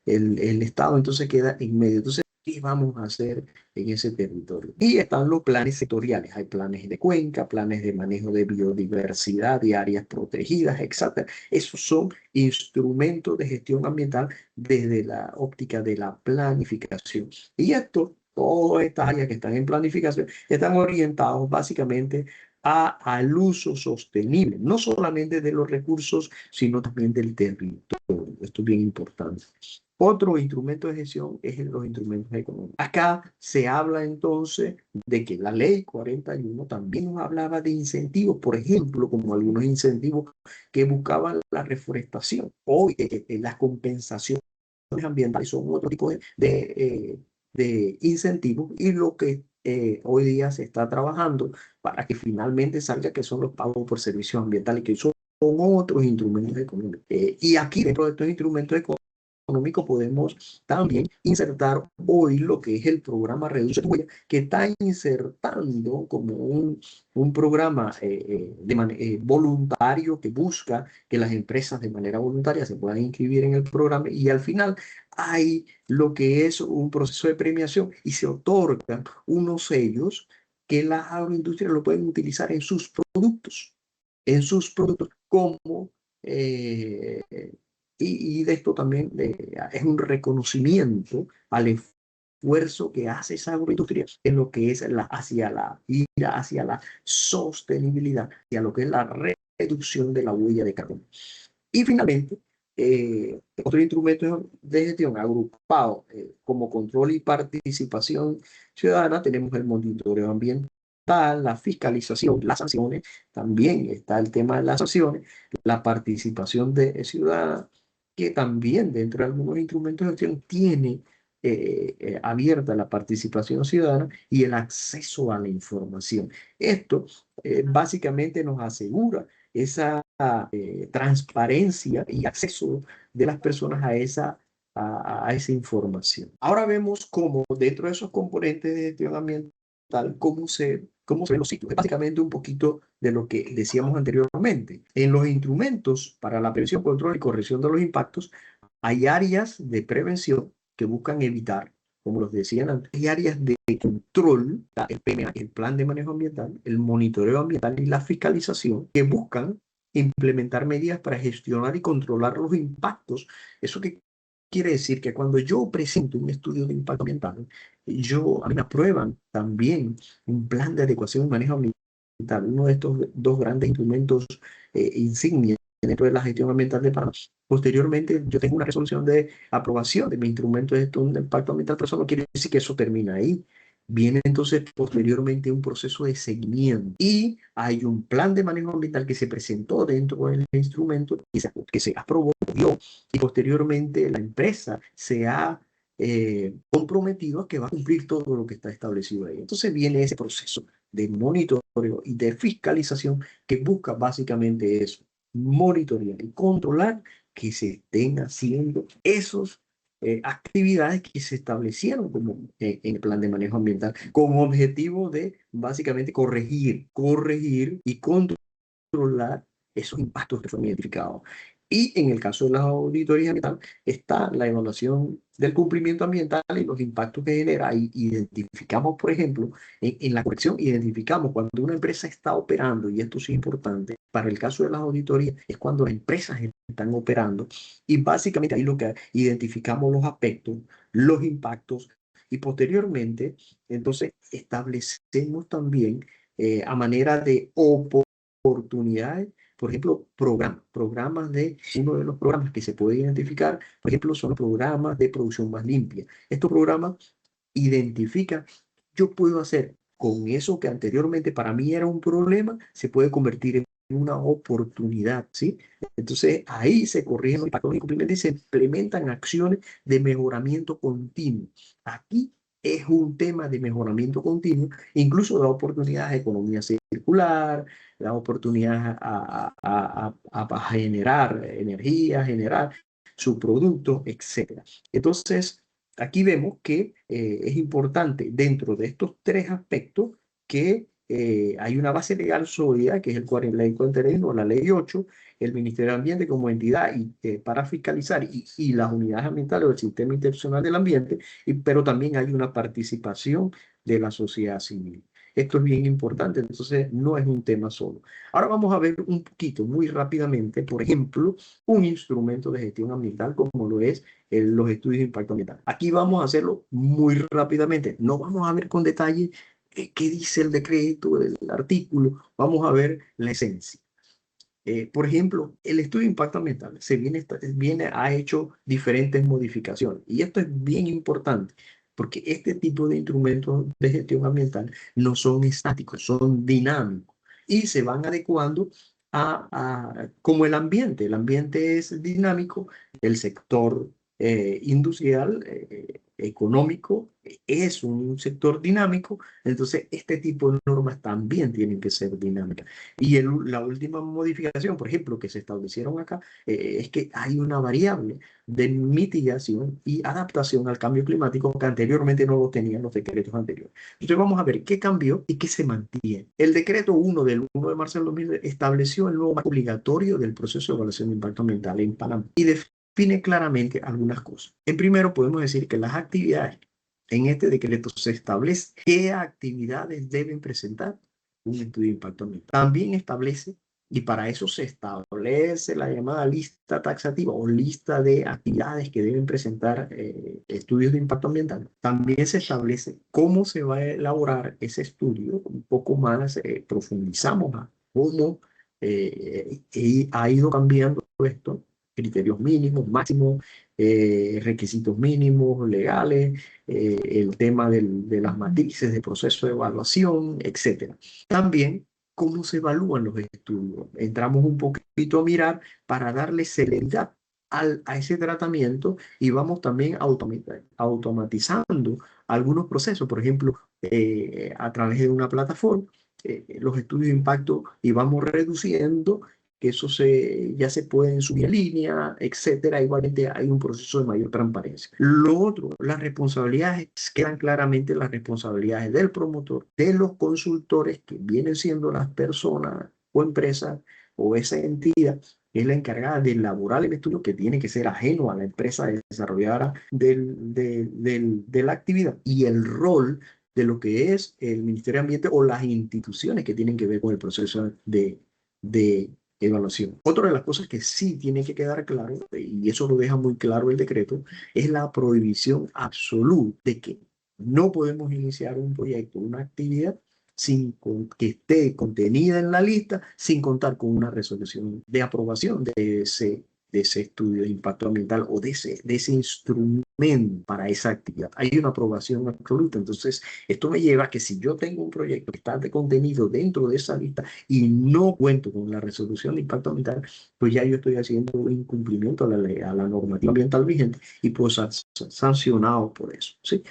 Speaker 2: el Estado, entonces queda en medio. Entonces, ¿qué vamos a hacer en ese territorio? Y están los planes sectoriales, hay planes de cuenca, planes de manejo de biodiversidad, de áreas protegidas, etcétera. Esos son instrumentos de gestión ambiental desde la óptica de la planificación. Y esto, todas estas áreas que están en planificación, están orientados básicamente al uso sostenible, no solamente de los recursos, sino también del territorio. Esto es bien importante. Otro instrumento de gestión es los instrumentos económicos. Acá se habla entonces de que la ley 41 también nos hablaba de incentivos, por ejemplo, como algunos incentivos que buscaban la reforestación o las compensaciones ambientales son otro tipo de incentivos, y lo que hoy día se está trabajando para que finalmente salga que son los pagos por servicios ambientales, que son otros instrumentos económicos. Y aquí dentro de estos instrumentos económico podemos también insertar hoy lo que es el programa Reduce tu Huella, que está insertando como un programa voluntario que busca que las empresas de manera voluntaria se puedan inscribir en el programa, y al final hay lo que es un proceso de premiación y se otorgan unos sellos que las agroindustrias lo pueden utilizar en sus productos como eh, y de esto también es un reconocimiento al esfuerzo que hace esa agroindustria en lo que es hacia la sostenibilidad, hacia lo que es la reducción de la huella de carbono. Y finalmente, otro instrumento de gestión agrupado como control y participación ciudadana, tenemos el monitoreo ambiental, la fiscalización, las sanciones, también está el tema de las sanciones, la participación de ciudadana, que también dentro de algunos instrumentos de gestión tiene abierta la participación ciudadana y el acceso a la información. Esto básicamente nos asegura esa transparencia y acceso de las personas a esa información. Ahora vemos cómo dentro de esos componentes de gestión ambiental, cómo se ven los sitios. Es básicamente un poquito de lo que decíamos anteriormente. En los instrumentos para la prevención, control y corrección de los impactos, hay áreas de prevención que buscan evitar, como los decían antes, hay áreas de control, el PMA, el plan de manejo ambiental, el monitoreo ambiental y la fiscalización, que buscan implementar medidas para gestionar y controlar los impactos. ¿Eso qué quiere decir que cuando yo presento un estudio de impacto ambiental, a mí me aprueban también un plan de adecuación y manejo ambiental, uno de estos dos grandes instrumentos insignia dentro de la gestión ambiental de Panamá. Posteriormente, yo tengo una resolución de aprobación de mi instrumento de gestión de impacto ambiental, pero eso no quiere decir que eso termina ahí. Viene entonces posteriormente un proceso de seguimiento y hay un plan de manejo ambiental que se presentó dentro del instrumento que se aprobó y posteriormente la empresa se ha comprometido a que va a cumplir todo lo que está establecido ahí. Entonces viene ese proceso de monitoreo y de fiscalización que busca básicamente eso, monitorear y controlar que se estén haciendo esos actividades que se establecieron como en el plan de manejo ambiental con objetivo de básicamente corregir y controlar esos impactos que fueron identificados. Y en el caso de las auditorías ambientales está la evaluación del cumplimiento ambiental y los impactos que genera. Y identificamos, por ejemplo, en la corrección, identificamos cuando una empresa está operando, y esto sí es importante, para el caso de las auditorías, es cuando las empresas están operando. Y básicamente ahí lo que identificamos los aspectos, los impactos, y posteriormente, entonces, establecemos también a manera de oportunidades, por ejemplo, programas uno de los programas que se puede identificar, por ejemplo, son los programas de producción más limpia. Estos programas identifican, yo puedo hacer con eso que anteriormente para mí era un problema, se puede convertir en una oportunidad, ¿sí? Entonces ahí se corrigen los impactos y se implementan acciones de mejoramiento continuo. Aquí es un tema de mejoramiento continuo, incluso da oportunidades de economía circular, da oportunidades a generar energía, generar subproductos, etcétera. Entonces, aquí vemos que es importante dentro de estos tres aspectos que hay una base legal sólida, que es la ley 41, la ley 8, el Ministerio de Ambiente como entidad para fiscalizar y las unidades ambientales del sistema institucional del ambiente, pero también hay una participación de la sociedad civil. Esto es bien importante, entonces no es un tema solo. Ahora vamos a ver un poquito, muy rápidamente, por ejemplo, un instrumento de gestión ambiental como lo es los estudios de impacto ambiental. Aquí vamos a hacerlo muy rápidamente. No vamos a ver con detalle qué dice el decreto, el artículo. Vamos a ver la esencia. Por ejemplo, el estudio de impacto ambiental ha hecho diferentes modificaciones y esto es bien importante porque este tipo de instrumentos de gestión ambiental no son estáticos, son dinámicos y se van adecuando como el ambiente. El ambiente es dinámico, el sector industrial, económico, es un sector dinámico, entonces este tipo de normas también tienen que ser dinámicas. Y la última modificación, por ejemplo, que se establecieron acá, es que hay una variable de mitigación y adaptación al cambio climático que anteriormente no lo tenían los decretos anteriores. Entonces vamos a ver qué cambió y qué se mantiene. El decreto 1 del 1 de marzo del 2000 estableció el nuevo marco obligatorio del proceso de evaluación de impacto ambiental en Panamá y define claramente algunas cosas. En primero, podemos decir que las actividades en este decreto se establece qué actividades deben presentar un estudio de impacto ambiental. También establece, y para eso se establece la llamada lista taxativa o lista de actividades que deben presentar estudios de impacto ambiental. También se establece cómo se va a elaborar ese estudio, un poco más profundizamos a cómo ha ido cambiando esto, criterios mínimos, máximos, requisitos mínimos legales, el tema de las matrices de proceso de evaluación, etcétera. También cómo se evalúan los estudios. Entramos un poquito a mirar para darle celeridad a ese tratamiento y vamos también automatizando algunos procesos, por ejemplo, a través de una plataforma, los estudios de impacto y vamos reduciendo que ya se pueden subir en línea, etcétera. Igualmente hay un proceso de mayor transparencia. Lo otro, las responsabilidades, quedan claramente las responsabilidades del promotor, de los consultores, que vienen siendo las personas o empresas o esa entidad que es la encargada de elaborar el estudio, que tiene que ser ajeno a la empresa desarrolladora de la actividad, y el rol de lo que es el Ministerio de Ambiente o las instituciones que tienen que ver con el proceso de evaluación. Otra de las cosas que sí tiene que quedar claro, y eso lo deja muy claro el decreto, es la prohibición absoluta de que no podemos iniciar un proyecto, una actividad que esté contenida en la lista sin contar con una resolución de aprobación de ese estudio de impacto ambiental o de ese instrumento para esa actividad. Hay una aprobación absoluta. Entonces, esto me lleva a que si yo tengo un proyecto que está de contenido dentro de esa lista y no cuento con la resolución de impacto ambiental, pues ya yo estoy haciendo un incumplimiento a la ley, a la normativa ambiental vigente y pues sancionado por eso. ¿Sí?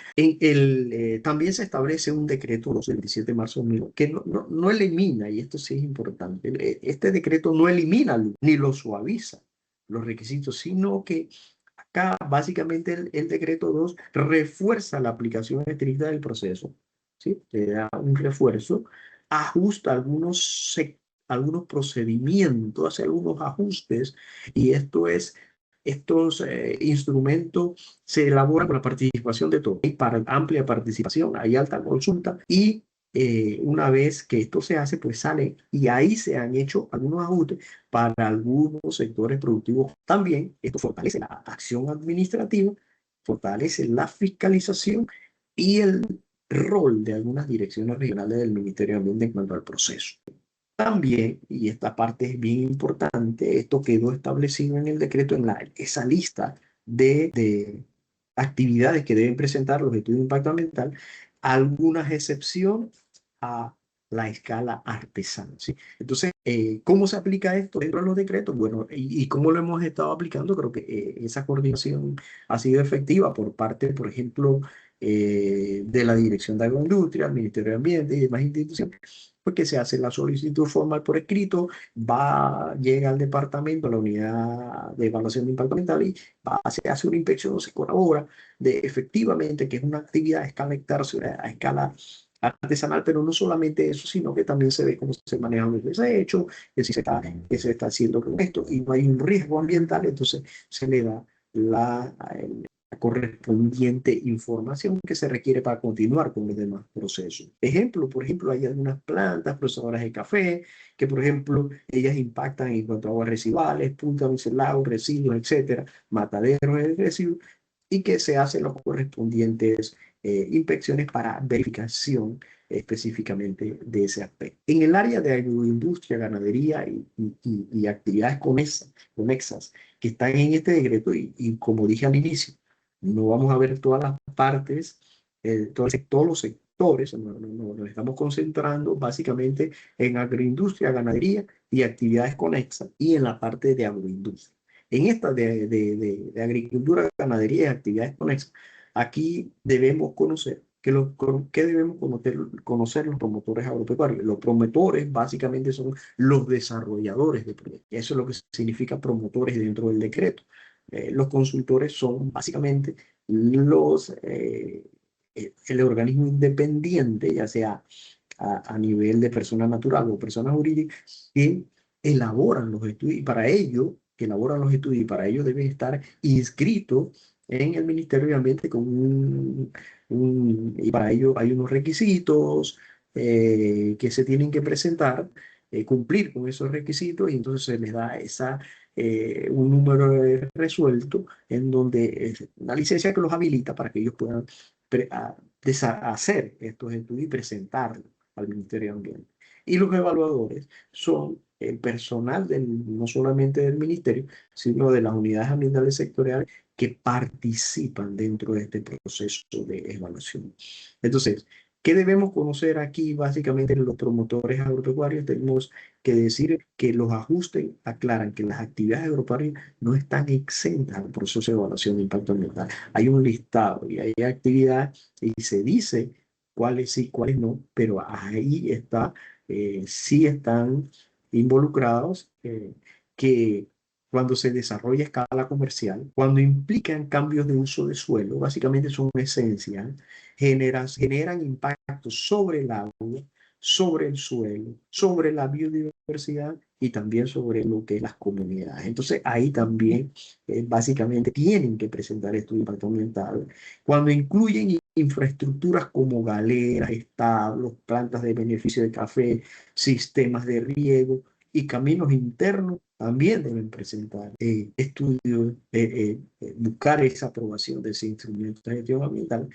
Speaker 2: También se establece un decreto del 27 de marzo que no elimina, y esto sí es importante, este decreto no elimina ni lo suaviza los requisitos, sino que acá básicamente el decreto 2 refuerza la aplicación estricta del proceso, ¿sí? Le da un refuerzo, ajusta algunos procedimientos, hace algunos ajustes, y estos instrumentos se elaboran con la participación de todos. Hay para amplia participación, hay alta consulta y una vez que esto se hace, pues sale y ahí se han hecho algunos ajustes para algunos sectores productivos. También esto fortalece la acción administrativa, fortalece la fiscalización y el rol de algunas direcciones regionales del Ministerio de Ambiente en cuanto al proceso. También, y esta parte es bien importante, esto quedó establecido en el decreto, esa lista de actividades que deben presentar los estudios de impacto ambiental, algunas excepciones a la escala artesana, ¿sí? Entonces, ¿cómo se aplica esto dentro de los decretos? Bueno, y cómo lo hemos estado aplicando, creo que esa coordinación ha sido efectiva por parte, por ejemplo, de la Dirección de Agroindustria, el Ministerio de Ambiente y demás instituciones, porque se hace la solicitud formal por escrito, llega al departamento, a la unidad de evaluación de impacto ambiental y se hace una inspección, se corrobora de efectivamente que es una actividad a escala artesanal, pero no solamente eso, sino que también se ve cómo se manejan los desechos, que se está haciendo con esto y no hay un riesgo ambiental, entonces se le da la correspondiente información que se requiere para continuar con los demás procesos. Por ejemplo, hay algunas plantas procesadoras de café que, por ejemplo, ellas impactan en cuanto a aguas residuales, puntas, lagos, residuos, etcétera, mataderos de residuos, y que se hacen las correspondientes inspecciones para verificación específicamente de ese aspecto. En el área de agroindustria, ganadería y actividades conexas que están en este decreto, y como dije al inicio, no vamos a ver todas las partes, todos los sectores, nos estamos concentrando básicamente en agroindustria, ganadería y actividades conexas y en la parte de agroindustria. En esta de agricultura, ganadería y actividades conexas, aquí debemos conocer ¿qué debemos conocer los promotores agropecuarios? Los promotores básicamente son los desarrolladores de proyectos. Eso es lo que significa promotores dentro del decreto. Los consultores son básicamente el organismo independiente, ya sea a nivel de persona natural o persona jurídica, que elaboran los estudios y para ello, deben estar inscritos en el Ministerio de Ambiente y para ello hay unos requisitos que se tienen que presentar, cumplir con esos requisitos y entonces se les da un número resuelto en donde es una licencia que los habilita para que ellos puedan hacer estos estudios y presentarlos al Ministerio de Ambiente. Y los evaluadores son el personal no solamente del ministerio, sino de las unidades ambientales sectoriales que participan dentro de este proceso de evaluación. Entonces, ¿qué debemos conocer aquí? Básicamente, los promotores agropecuarios tenemos que decir que los ajustes aclaran que las actividades agropecuarias no están exentas al proceso de evaluación de impacto ambiental. Hay un listado y hay actividades y se dice cuáles sí, cuáles no, pero ahí está, sí están involucrados, que cuando se desarrolla a escala comercial, cuando implican cambios de uso de suelo, básicamente son esenciales, generan impactos sobre el agua, sobre el suelo, sobre la biodiversidad y también sobre lo que es las comunidades. Entonces ahí también básicamente tienen que presentar estudios de impacto ambiental cuando incluyen infraestructuras como galeras, establos, plantas de beneficio de café, sistemas de riego y caminos internos también deben presentar estudios, buscar esa aprobación de ese instrumento de gestión ambiental.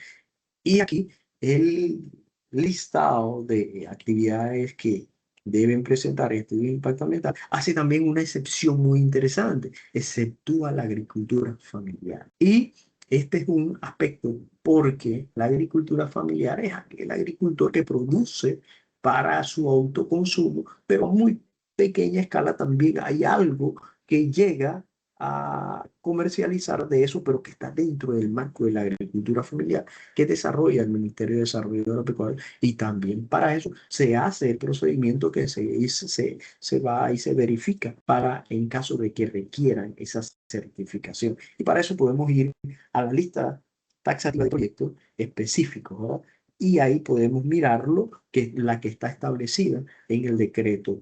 Speaker 2: Y aquí el listado de actividades que deben presentar estudios de impacto ambiental hace también una excepción muy interesante, exceptúa la agricultura familiar. Y este es un aspecto porque la agricultura familiar es aquel agricultor que produce para su autoconsumo, pero a muy pequeña escala también hay algo que llega a comercializar de eso, pero que está dentro del marco de la agricultura familiar que desarrolla el Ministerio de Desarrollo Agropecuario, y también para eso se hace el procedimiento que se va y se verifica para en caso de que requieran esa certificación. Y para eso podemos ir a la lista taxativa de proyectos específicos, ¿verdad? Y ahí podemos mirarlo, que es la que está establecida en el decreto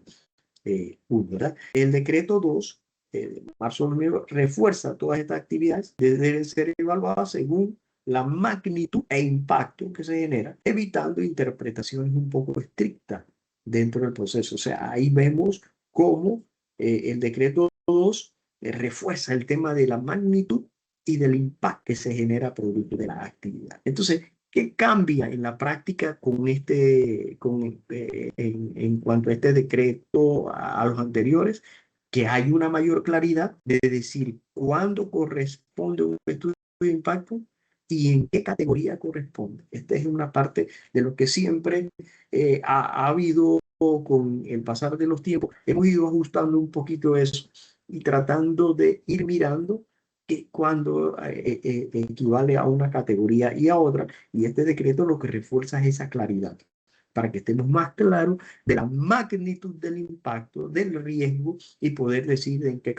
Speaker 2: 1, ¿verdad? El decreto 2 de marzo de 2000 refuerza todas estas actividades, deben ser evaluadas según la magnitud e impacto que se genera, evitando interpretaciones un poco estrictas dentro del proceso. O sea, ahí vemos cómo el decreto 2 refuerza el tema de la magnitud y del impacto que se genera producto de la actividad. Entonces, ¿qué cambia en la práctica con en cuanto a este decreto a los anteriores? Que hay una mayor claridad de decir cuándo corresponde un estudio de impacto y en qué categoría corresponde. Esta es una parte de lo que siempre ha habido con el pasar de los tiempos. Hemos ido ajustando un poquito eso y tratando de ir mirando que cuando equivale a una categoría y a otra, y este decreto lo que refuerza es esa claridad, para que estemos más claros de la magnitud del impacto, del riesgo, y poder decir en qué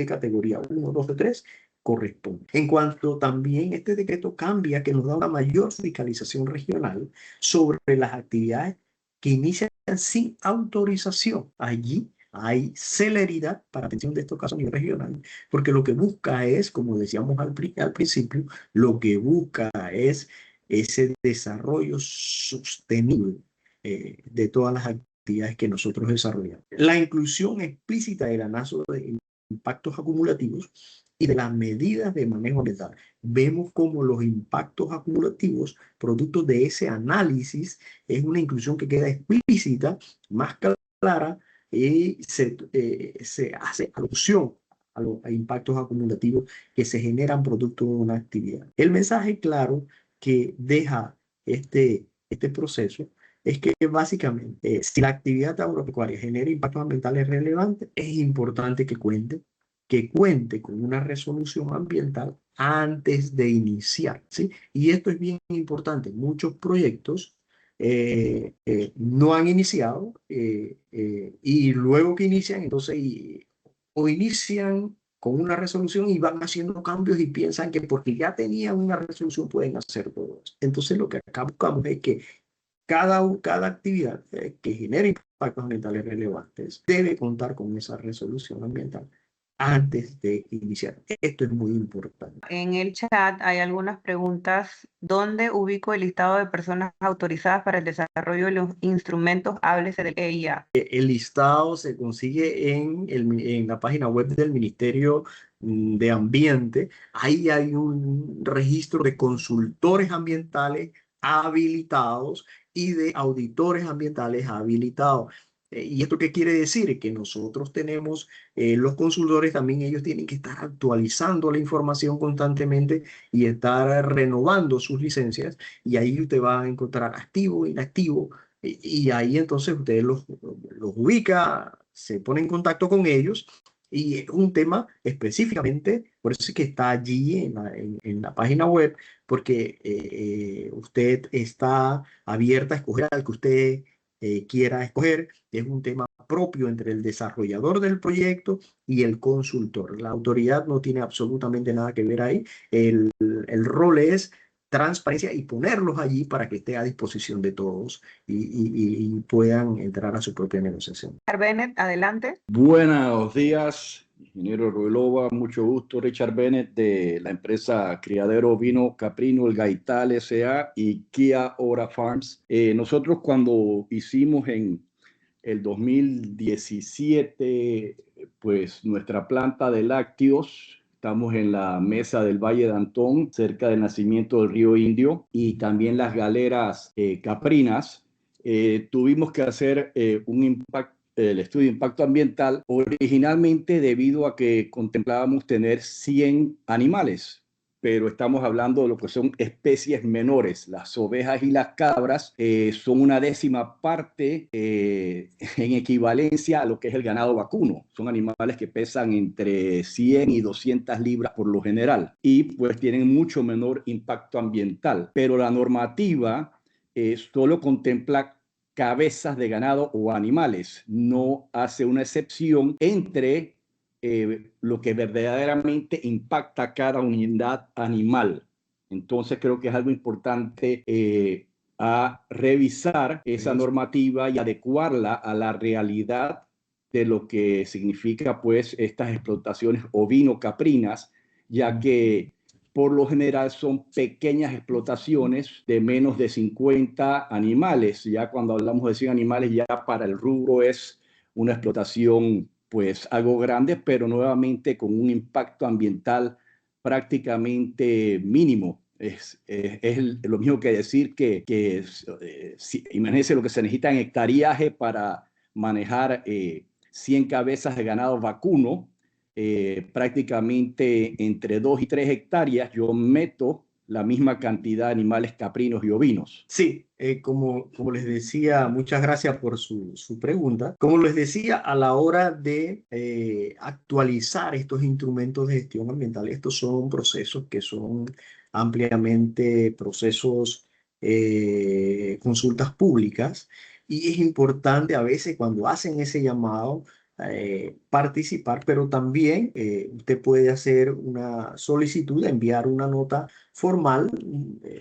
Speaker 2: categoría 1, 2 o 3 corresponde. En cuanto también este decreto cambia, que nos da una mayor fiscalización regional sobre las actividades que inician sin autorización. Allí hay celeridad para atención de estos casos a nivel regional, porque lo que busca es, como decíamos al principio, lo que busca es ese desarrollo sostenible de todas las actividades que nosotros desarrollamos. La inclusión explícita del anazo de impactos acumulativos y de las medidas de manejo ambiental. Vemos como los impactos acumulativos, producto de ese análisis, es una inclusión que queda explícita, más clara, y se hace alusión a los impactos acumulativos que se generan producto de una actividad. El mensaje claro que deja este proceso es que básicamente, si la actividad agropecuaria genera impactos ambientales relevantes, es importante que cuente con una resolución ambiental antes de iniciar, ¿sí? Y esto es bien importante. Muchos proyectos no han iniciado y luego que inician, entonces o inician con una resolución y van haciendo cambios y piensan que porque ya tenían una resolución pueden hacer todo eso. Entonces lo que acá buscamos es que cada actividad que genere impactos ambientales relevantes debe contar con esa resolución ambiental antes de iniciar. Esto es muy importante.
Speaker 3: En el chat hay algunas preguntas. ¿Dónde ubico el listado de personas autorizadas para el desarrollo de los instrumentos? Háblese del EIA.
Speaker 2: El listado se consigue en la página web del Ministerio de Ambiente. Ahí hay un registro de consultores ambientales habilitados y de auditores ambientales habilitados. ¿Y esto qué quiere decir? Que nosotros tenemos, los consultores también, ellos tienen que estar actualizando la información constantemente y estar renovando sus licencias. Y ahí usted va a encontrar activo, inactivo, y ahí entonces usted los ubica, se pone en contacto con ellos, y es un tema específicamente, por eso es que está allí en la página web, porque usted está abierta a escoger al que usted quiera escoger. Es un tema propio entre el desarrollador del proyecto y el consultor. La autoridad no tiene absolutamente nada que ver ahí. El rol es transparencia y ponerlos allí para que esté a disposición de todos y puedan entrar a su propia negociación.
Speaker 3: Richard Bennett, adelante.
Speaker 4: Buenos días, ingeniero Ruilova, mucho gusto. Richard Bennett de la empresa Criadero Ovino Caprino El Gaital S.A. y Kia Ora Farms. Nosotros cuando hicimos en el 2017, pues nuestra planta de lácteos, estamos en la mesa del Valle de Antón, cerca del nacimiento del río Indio, y también las galeras caprinas. Tuvimos que hacer el estudio de impacto ambiental originalmente debido a que contemplábamos tener 100 animales, pero estamos hablando de lo que son especies menores. Las ovejas y las cabras son una 10ª parte en equivalencia a lo que es el ganado vacuno. Son animales que pesan entre 100 y 200 libras por lo general y pues tienen mucho menor impacto ambiental. Pero la normativa solo contempla cabezas de ganado o animales, no hace una excepción entre lo que verdaderamente impacta a cada unidad animal. Entonces creo que es algo importante a revisar esa normativa y adecuarla a la realidad de lo que significa pues estas explotaciones ovino-caprinas, ya que por lo general son pequeñas explotaciones de menos de 50 animales. Ya cuando hablamos de 100 animales, ya para el rubro es una explotación pues algo grande, pero nuevamente con un impacto ambiental prácticamente mínimo. Es lo mismo que decir que imagínense lo que se necesita en hectareaje para manejar 100 cabezas de ganado vacuno. Prácticamente entre 2 y 3 hectáreas yo meto la misma cantidad de animales caprinos y ovinos.
Speaker 2: Sí, como les decía, muchas gracias por su pregunta. Como les decía, a la hora de actualizar estos instrumentos de gestión ambiental, estos son procesos que son ampliamente procesos, consultas públicas, y es importante a veces cuando hacen ese llamado participar, pero también usted puede hacer una solicitud de enviar una nota formal,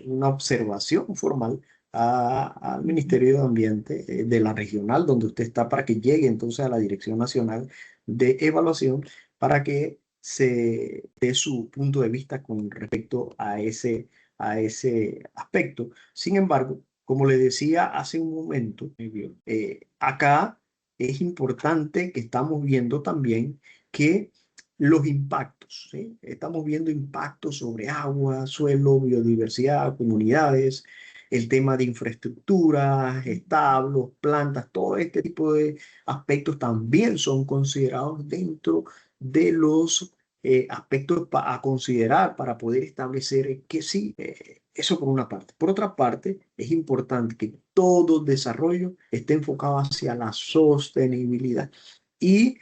Speaker 2: una observación formal al Ministerio de Ambiente de la regional donde usted está, para que llegue entonces a la Dirección Nacional de Evaluación, para que se dé su punto de vista con respecto a ese aspecto. Sin embargo, como le decía hace un momento, acá es importante que estamos viendo también que los impactos, ¿sí? Estamos viendo impactos sobre agua, suelo, biodiversidad, comunidades, el tema de infraestructuras, establos, plantas, todo este tipo de aspectos también son considerados dentro de los aspectos a considerar para poder establecer que sí, eso por una parte. Por otra parte, es importante que todo desarrollo esté enfocado hacia la sostenibilidad. Y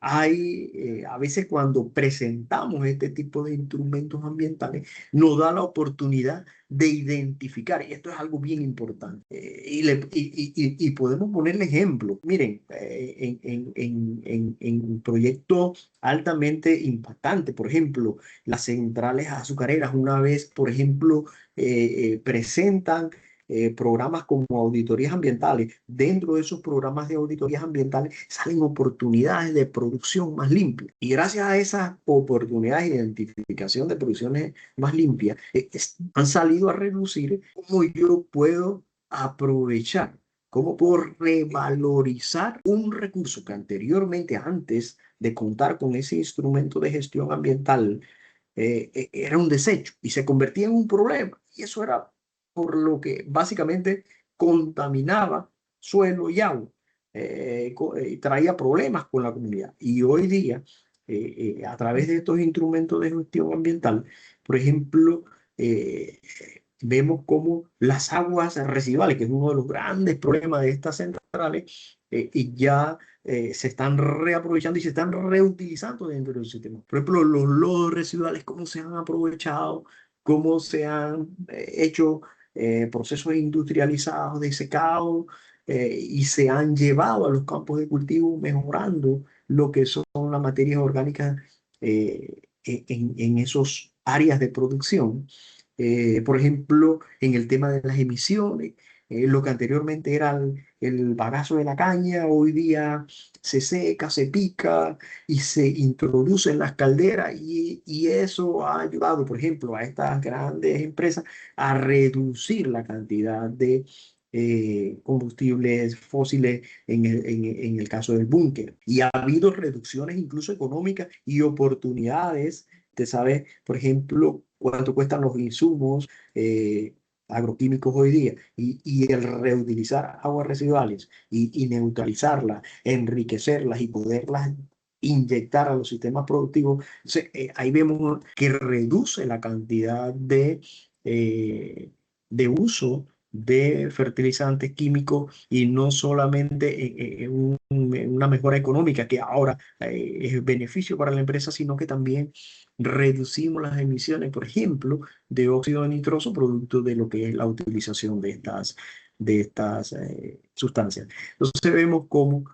Speaker 2: a veces cuando presentamos este tipo de instrumentos ambientales, nos da la oportunidad de identificar, y esto es algo bien importante, y podemos ponerle ejemplo. Miren, en proyectos altamente impactantes, por ejemplo, las centrales azucareras, una vez, por ejemplo, presentan programas como auditorías ambientales. Dentro de esos programas de auditorías ambientales salen oportunidades de producción más limpia. Y gracias a esas oportunidades de identificación de producciones más limpias, han salido a reducir cómo yo puedo aprovechar, cómo puedo revalorizar un recurso que anteriormente, antes de contar con ese instrumento de gestión ambiental, era un desecho y se convertía en un problema. Y eso era por lo que básicamente contaminaba suelo y agua, traía problemas con la comunidad. Y hoy día, a través de estos instrumentos de gestión ambiental, por ejemplo, vemos cómo las aguas residuales, que es uno de los grandes problemas de estas centrales, y ya se están reaprovechando y se están reutilizando dentro del sistema. Por ejemplo, los lodos residuales, cómo se han aprovechado, cómo se han hecho procesos industrializados de secado, y se han llevado a los campos de cultivo mejorando lo que son las materias orgánicas en esos áreas de producción. Por ejemplo, en el tema de las emisiones, lo que anteriormente era el bagazo de la caña, hoy día se seca, se pica y se introduce en las calderas, y eso ha ayudado, por ejemplo, a estas grandes empresas a reducir la cantidad de combustibles fósiles en el caso del búnker. Y ha habido reducciones incluso económicas y oportunidades. Te sabes, por ejemplo, cuánto cuestan los insumos agroquímicos hoy día y el reutilizar aguas residuales y neutralizarlas, enriquecerlas y poderlas inyectar a los sistemas productivos. Entonces, ahí vemos que reduce la cantidad de uso de fertilizantes químicos y no solamente en una mejora económica que ahora es beneficio para la empresa, sino que también reducimos las emisiones, por ejemplo, de óxido de nitroso, producto de lo que es la utilización de estas sustancias. Entonces vemos cómo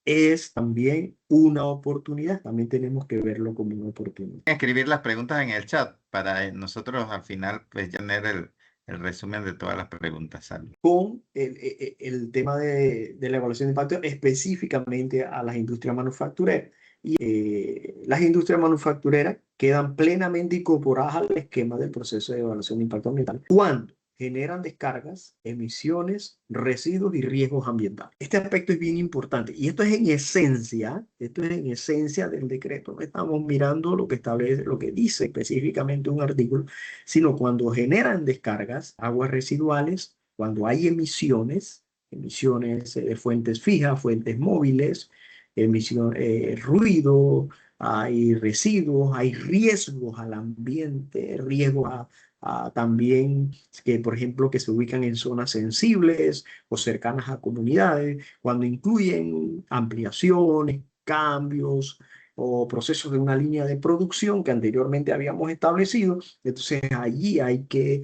Speaker 2: es también una oportunidad, también tenemos que verlo como una oportunidad.
Speaker 1: Escribir las preguntas en el chat para nosotros al final pues tener el resumen de todas las preguntas. Salud.
Speaker 2: Con el tema de la evaluación de impacto específicamente a las industrias manufactureras. Y las industrias manufactureras quedan plenamente incorporadas al esquema del proceso de evaluación de impacto ambiental cuando generan descargas, emisiones, residuos y riesgos ambientales. Este aspecto es bien importante y esto es en esencia del decreto. No estamos mirando lo que establece, lo que dice específicamente un artículo, sino cuando generan descargas, aguas residuales, cuando hay emisiones de fuentes fijas, fuentes móviles, ruido, hay residuos, hay riesgos al ambiente, riesgos también que, por ejemplo, que se ubican en zonas sensibles o cercanas a comunidades, cuando incluyen ampliaciones, cambios o procesos de una línea de producción que anteriormente habíamos establecido. Entonces allí hay que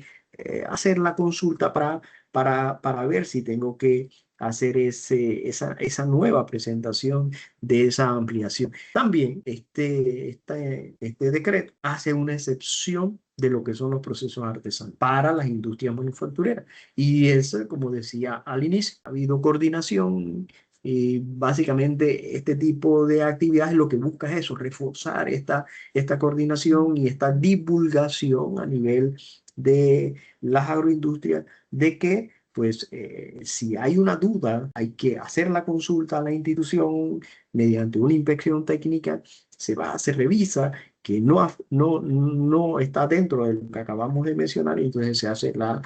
Speaker 2: hacer la consulta para ver si tengo que hacer esa nueva presentación de esa ampliación. También este decreto hace una excepción de lo que son los procesos artesanales para las industrias manufactureras. Y eso, como decía al inicio, ha habido coordinación y básicamente este tipo de actividades lo que busca es eso, reforzar esta coordinación y esta divulgación a nivel de las agroindustrias de que pues si hay una duda, hay que hacer la consulta a la institución mediante una inspección técnica, se revisa que no está dentro de lo que acabamos de mencionar y entonces se hace la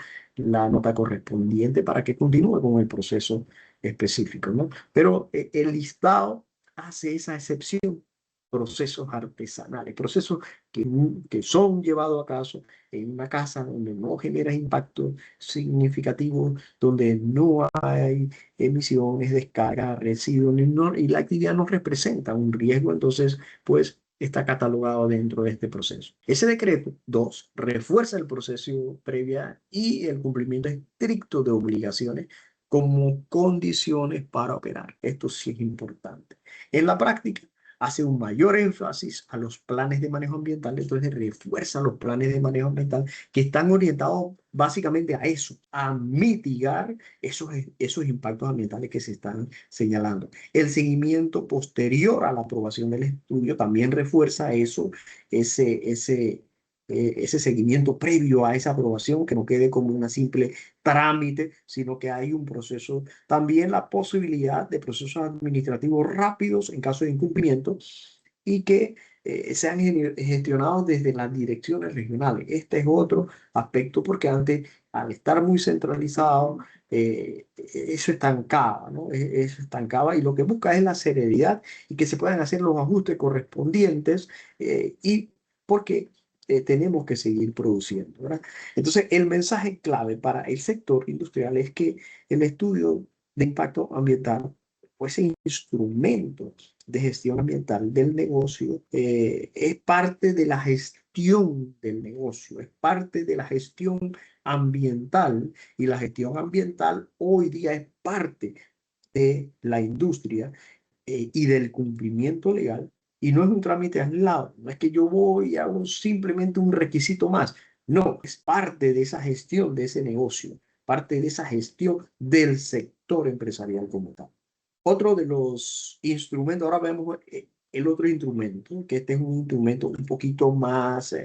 Speaker 2: nota correspondiente para que continúe con el proceso específico, ¿no? Pero el listado hace esa excepción, procesos artesanales, procesos que son llevados a cabo en una casa donde no genera impacto significativo, donde no hay emisiones, descargas, residuos, y la actividad no representa un riesgo, entonces, pues, está catalogado dentro de este proceso. Ese decreto, 2, refuerza el proceso previa y el cumplimiento estricto de obligaciones como condiciones para operar. Esto sí es importante. En la práctica, hace un mayor énfasis a los planes de manejo ambiental, entonces refuerza los planes de manejo ambiental que están orientados básicamente a eso, a mitigar esos impactos ambientales que se están señalando. El seguimiento posterior a la aprobación del estudio también refuerza ese seguimiento previo a esa aprobación, que no quede como una simple trámite, sino que hay un proceso, también la posibilidad de procesos administrativos rápidos en caso de incumplimiento y que sean gestionados desde las direcciones regionales. Este es otro aspecto porque antes, al estar muy centralizado, eso estancaba, ¿no? Eso estancaba y lo que busca es la celeridad y que se puedan hacer los ajustes correspondientes y porque tenemos que seguir produciendo, ¿verdad? Entonces, el mensaje clave para el sector industrial es que el estudio de impacto ambiental, pues ese instrumento de gestión ambiental del negocio, es parte de la gestión del negocio, es parte de la gestión ambiental y la gestión ambiental hoy día es parte de la industria y del cumplimiento legal. Y no es un trámite aislado, no es que yo voy y hago simplemente un requisito más. No, es parte de esa gestión de ese negocio, parte de esa gestión del sector empresarial como tal. Otro de los instrumentos, ahora vemos el otro instrumento, que este es un instrumento un poquito más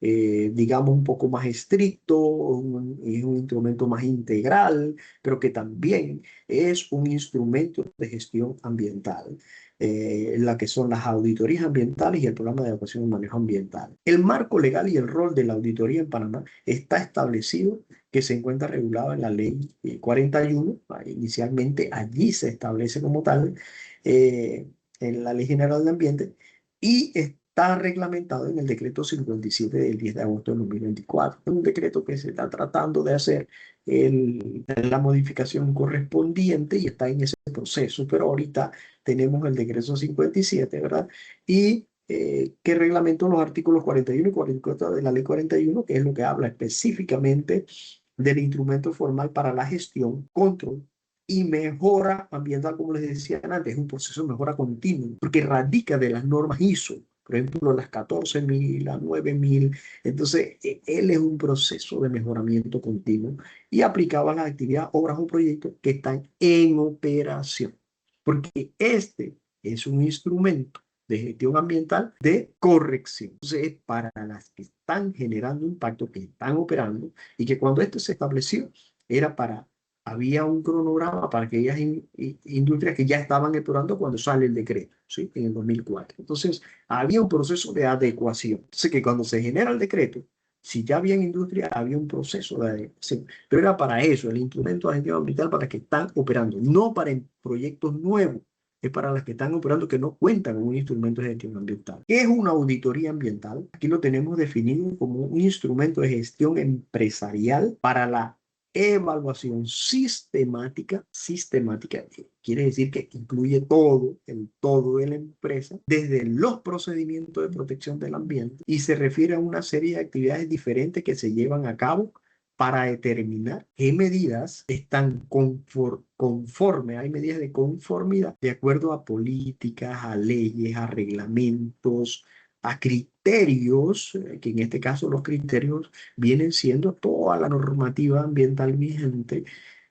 Speaker 2: digamos, un poco más estricto, es un instrumento más integral, pero que también es un instrumento de gestión ambiental, la que son las auditorías ambientales y el programa de evaluación y manejo ambiental. El marco legal y el rol de la auditoría en Panamá está establecido, que se encuentra regulado en la ley 41. Inicialmente allí se establece como tal, en la Ley General de Ambiente, y está reglamentado en el decreto 57 del 10 de agosto de 2024. Es un decreto que se está tratando de hacer la modificación correspondiente y está en ese proceso, pero ahorita tenemos el decreto 57, ¿verdad? Y que reglamentó los artículos 41 y 44 de la ley 41, que es lo que habla específicamente del instrumento formal para la gestión, control y mejora ambiental, como les decía antes. Es un proceso de mejora continua, porque radica de las normas ISO, por ejemplo, las 14.000, las 9.000. Entonces, él es un proceso de mejoramiento continuo y aplicaba a las actividades, obras o proyectos que están en operación, porque este es un instrumento de gestión ambiental de corrección. Entonces, es para las que están generando impacto, que están operando, y que cuando esto se estableció, era para, había un cronograma para aquellas industrias que ya estaban explorando cuando sale el decreto, ¿sí? En el 2004. Entonces, había un proceso de adecuación. Entonces, que cuando se genera el decreto, si ya había industria, había un proceso de adecuación. Pero era para eso, el instrumento de gestión ambiental para las que están operando, no para proyectos nuevos. Es para las que están operando que no cuentan con un instrumento de gestión ambiental. ¿Qué es una auditoría ambiental? Aquí lo tenemos definido como un instrumento de gestión empresarial para la evaluación sistemática, quiere decir que incluye todo de la empresa, desde los procedimientos de protección del ambiente, y se refiere a una serie de actividades diferentes que se llevan a cabo para determinar qué medidas están conforme, hay medidas de conformidad de acuerdo a políticas, a leyes, a reglamentos, a criterios, que en este caso los criterios vienen siendo toda la normativa ambiental vigente,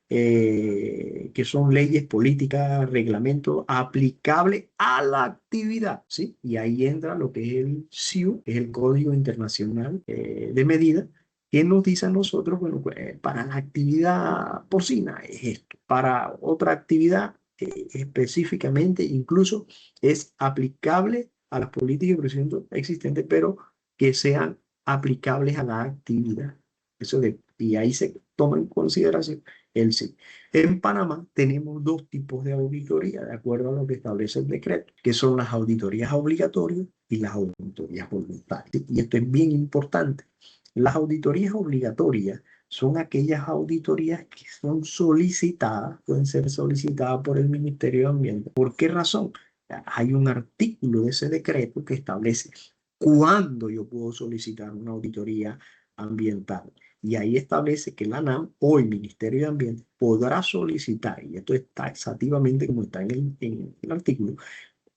Speaker 2: que son leyes, políticas, reglamentos aplicables a la actividad, ¿sí? Y ahí entra lo que es el CIU, que es el Código Internacional de Medidas, que nos dice a nosotros, bueno, pues, para la actividad porcina es esto, para otra actividad específicamente, incluso es aplicable a las políticas y procedimientos existentes, pero que sean aplicables a la actividad. Y ahí se toma en consideración el sí. En Panamá tenemos dos tipos de auditoría, de acuerdo a lo que establece el decreto, que son las auditorías obligatorias y las auditorías voluntarias. Y esto es bien importante. Las auditorías obligatorias son aquellas auditorías que son solicitadas, pueden ser solicitadas por el Ministerio de Ambiente. ¿Por qué razón? Hay un artículo de ese decreto que establece cuándo yo puedo solicitar una auditoría ambiental. Y ahí establece que la ANAM o el Ministerio de Ambiente podrá solicitar, y esto está exactamente como está en el artículo,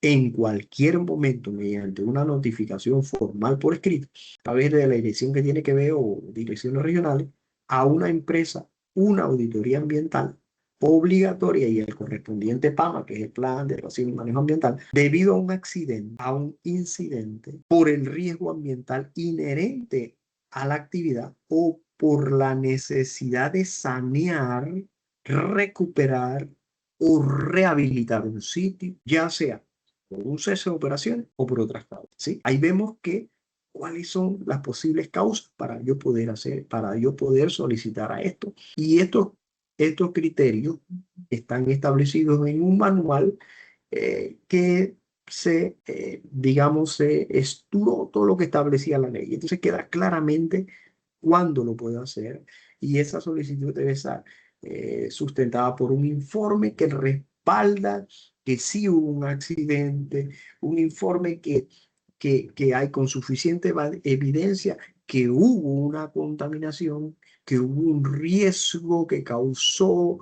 Speaker 2: en cualquier momento, mediante una notificación formal por escrito, a través de la dirección que tiene que ver o direcciones regionales, a una empresa una auditoría ambiental obligatoria y el correspondiente PAMA, que es el Plan de Evaluación y Manejo Ambiental, debido a un accidente, a un incidente, por el riesgo ambiental inherente a la actividad o por la necesidad de sanear, recuperar o rehabilitar un sitio, ya sea por un cese de operaciones o por otras causas, ¿sí? Ahí vemos que cuáles son las posibles causas para yo poder solicitar a esto. Y estos criterios están establecidos en un manual que digamos, se estudió todo lo que establecía la ley. Entonces queda claramente cuándo lo puedo hacer, y esa solicitud debe estar sustentada por un informe que respalda que sí hubo un accidente, un informe que hay con suficiente evidencia que hubo una contaminación, que hubo un riesgo que causó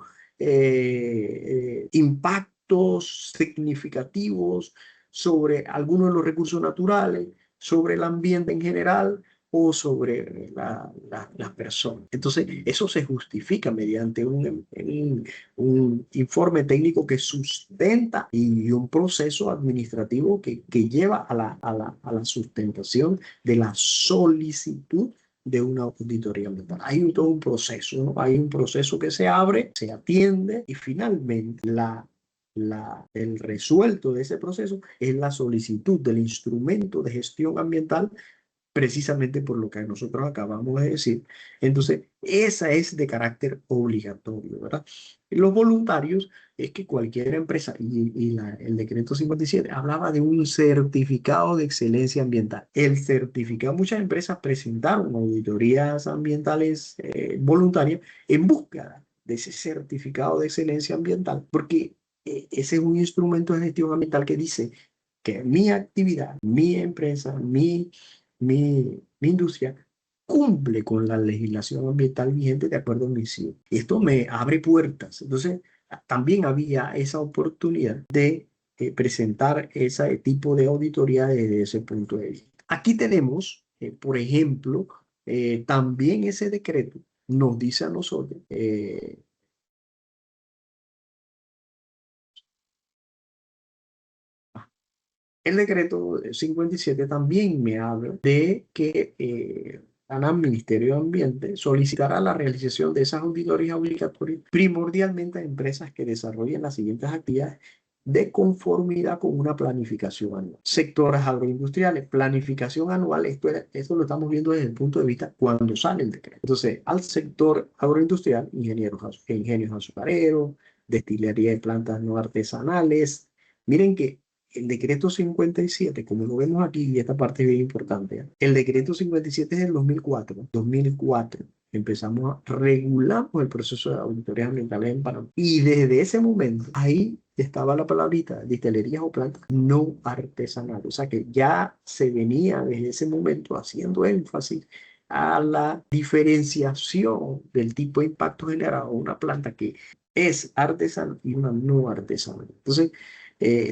Speaker 2: impactos significativos sobre algunos de los recursos naturales, sobre el ambiente en general, o sobre las personas. Entonces, eso se justifica mediante un informe técnico que sustenta y un proceso administrativo que lleva a la sustentación de la solicitud de una auditoría ambiental. Hay todo un proceso, ¿no? Hay un proceso que se abre, se atiende y finalmente el resuelto de ese proceso es la solicitud del instrumento de gestión ambiental, precisamente por lo que nosotros acabamos de decir. Entonces, esa es de carácter obligatorio, ¿verdad? Los voluntarios es que cualquier empresa, el decreto 57 hablaba de un certificado de excelencia ambiental. El certificado, muchas empresas presentaron auditorías ambientales voluntarias en búsqueda de ese certificado de excelencia ambiental, porque ese es un instrumento de gestión ambiental que dice que mi actividad, mi empresa, mi industria cumple con la legislación ambiental vigente de acuerdo a mi misión. Esto me abre puertas. Entonces, también había esa oportunidad de presentar ese tipo de auditoría desde ese punto de vista. Aquí tenemos, por ejemplo, también ese decreto nos dice a nosotros, el decreto 57 también me habla de que el Ministerio de Ambiente solicitará la realización de esas auditorías obligatorias primordialmente a empresas que desarrollen las siguientes actividades de conformidad con una planificación anual. Sectores agroindustriales, planificación anual, esto lo estamos viendo desde el punto de vista cuando sale el decreto. Entonces, al sector agroindustrial, ingenios azucareros, destilería de plantas no artesanales. Miren que el decreto 57, como lo vemos aquí, y esta parte es bien importante, ¿eh? El decreto 57 es del 2004. 2004 empezamos regulamos el proceso de auditorías ambientales en Panamá. Y desde ese momento, ahí estaba la palabrita, destilerías o plantas no artesanales. O sea que ya se venía desde ese momento haciendo énfasis a la diferenciación del tipo de impacto generado en una planta que es artesana y una no artesana. Entonces,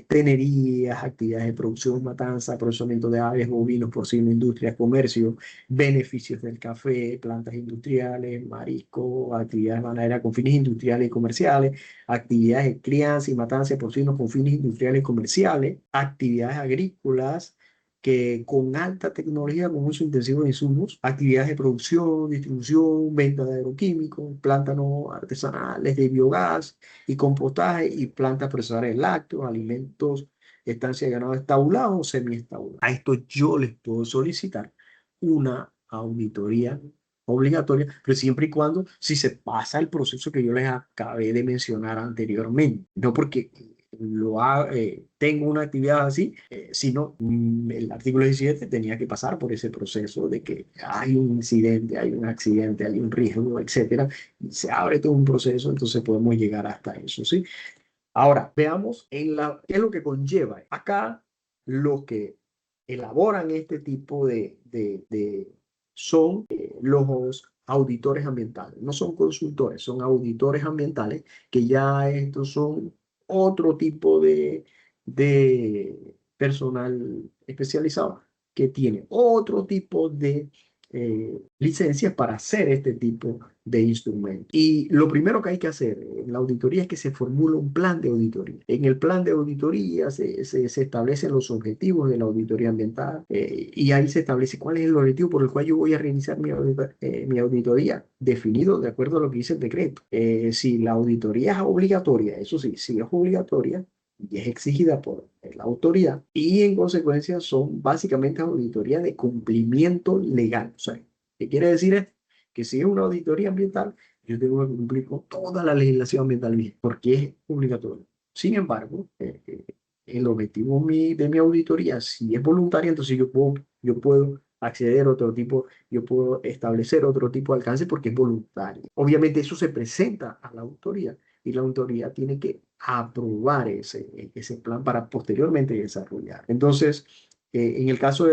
Speaker 2: tenerías, actividades de producción, matanza, procesamiento de aves, bovinos, porcinos, industria, comercio, beneficios del café, plantas industriales, marisco, actividades ganaderas con fines industriales y comerciales, actividades de crianza y matanza de porcinos con fines industriales y comerciales, actividades agrícolas que con alta tecnología, con uso intensivo de insumos, actividades de producción, distribución, venta de agroquímicos, plantas artesanales de biogás y compostaje y plantas procesadoras de lácteos, alimentos, estancia de ganado estabulado o semiestabulado. A esto yo les puedo solicitar una auditoría obligatoria, pero siempre y cuando si se pasa el proceso que yo les acabé de mencionar anteriormente, no porque tengo una actividad así, sino el artículo 17 tenía que pasar por ese proceso de que hay un incidente, hay un accidente, hay un riesgo, etcétera, y se abre todo un proceso, entonces podemos llegar hasta eso, ¿sí? Ahora, veamos qué es lo que conlleva. Acá, lo que elaboran este tipo son los auditores ambientales. No son consultores, son auditores ambientales, que ya estos son otro tipo de personal especializado que tiene otro tipo de licencias para hacer este tipo de instrumentos. Y lo primero que hay que hacer en la auditoría es que se formula un plan de auditoría. En el plan de auditoría se establecen los objetivos de la auditoría ambiental, y ahí se establece cuál es el objetivo por el cual yo voy a realizar mi auditoría, definido de acuerdo a lo que dice el decreto. Si la auditoría es obligatoria, eso sí, si es obligatoria y es exigida por la autoridad, y en consecuencia son básicamente auditorías de cumplimiento legal. O sea, ¿qué quiere decir esto? Que si es una auditoría ambiental, yo tengo que cumplir con toda la legislación ambiental vigente, porque es obligatorio. Sin embargo, el objetivo de mi auditoría, si es voluntaria, entonces yo puedo acceder a otro tipo, yo puedo establecer otro tipo de alcance porque es voluntario. Obviamente eso se presenta a la autoridad y la autoridad tiene que aprobar ese plan para posteriormente desarrollar. Entonces, en el caso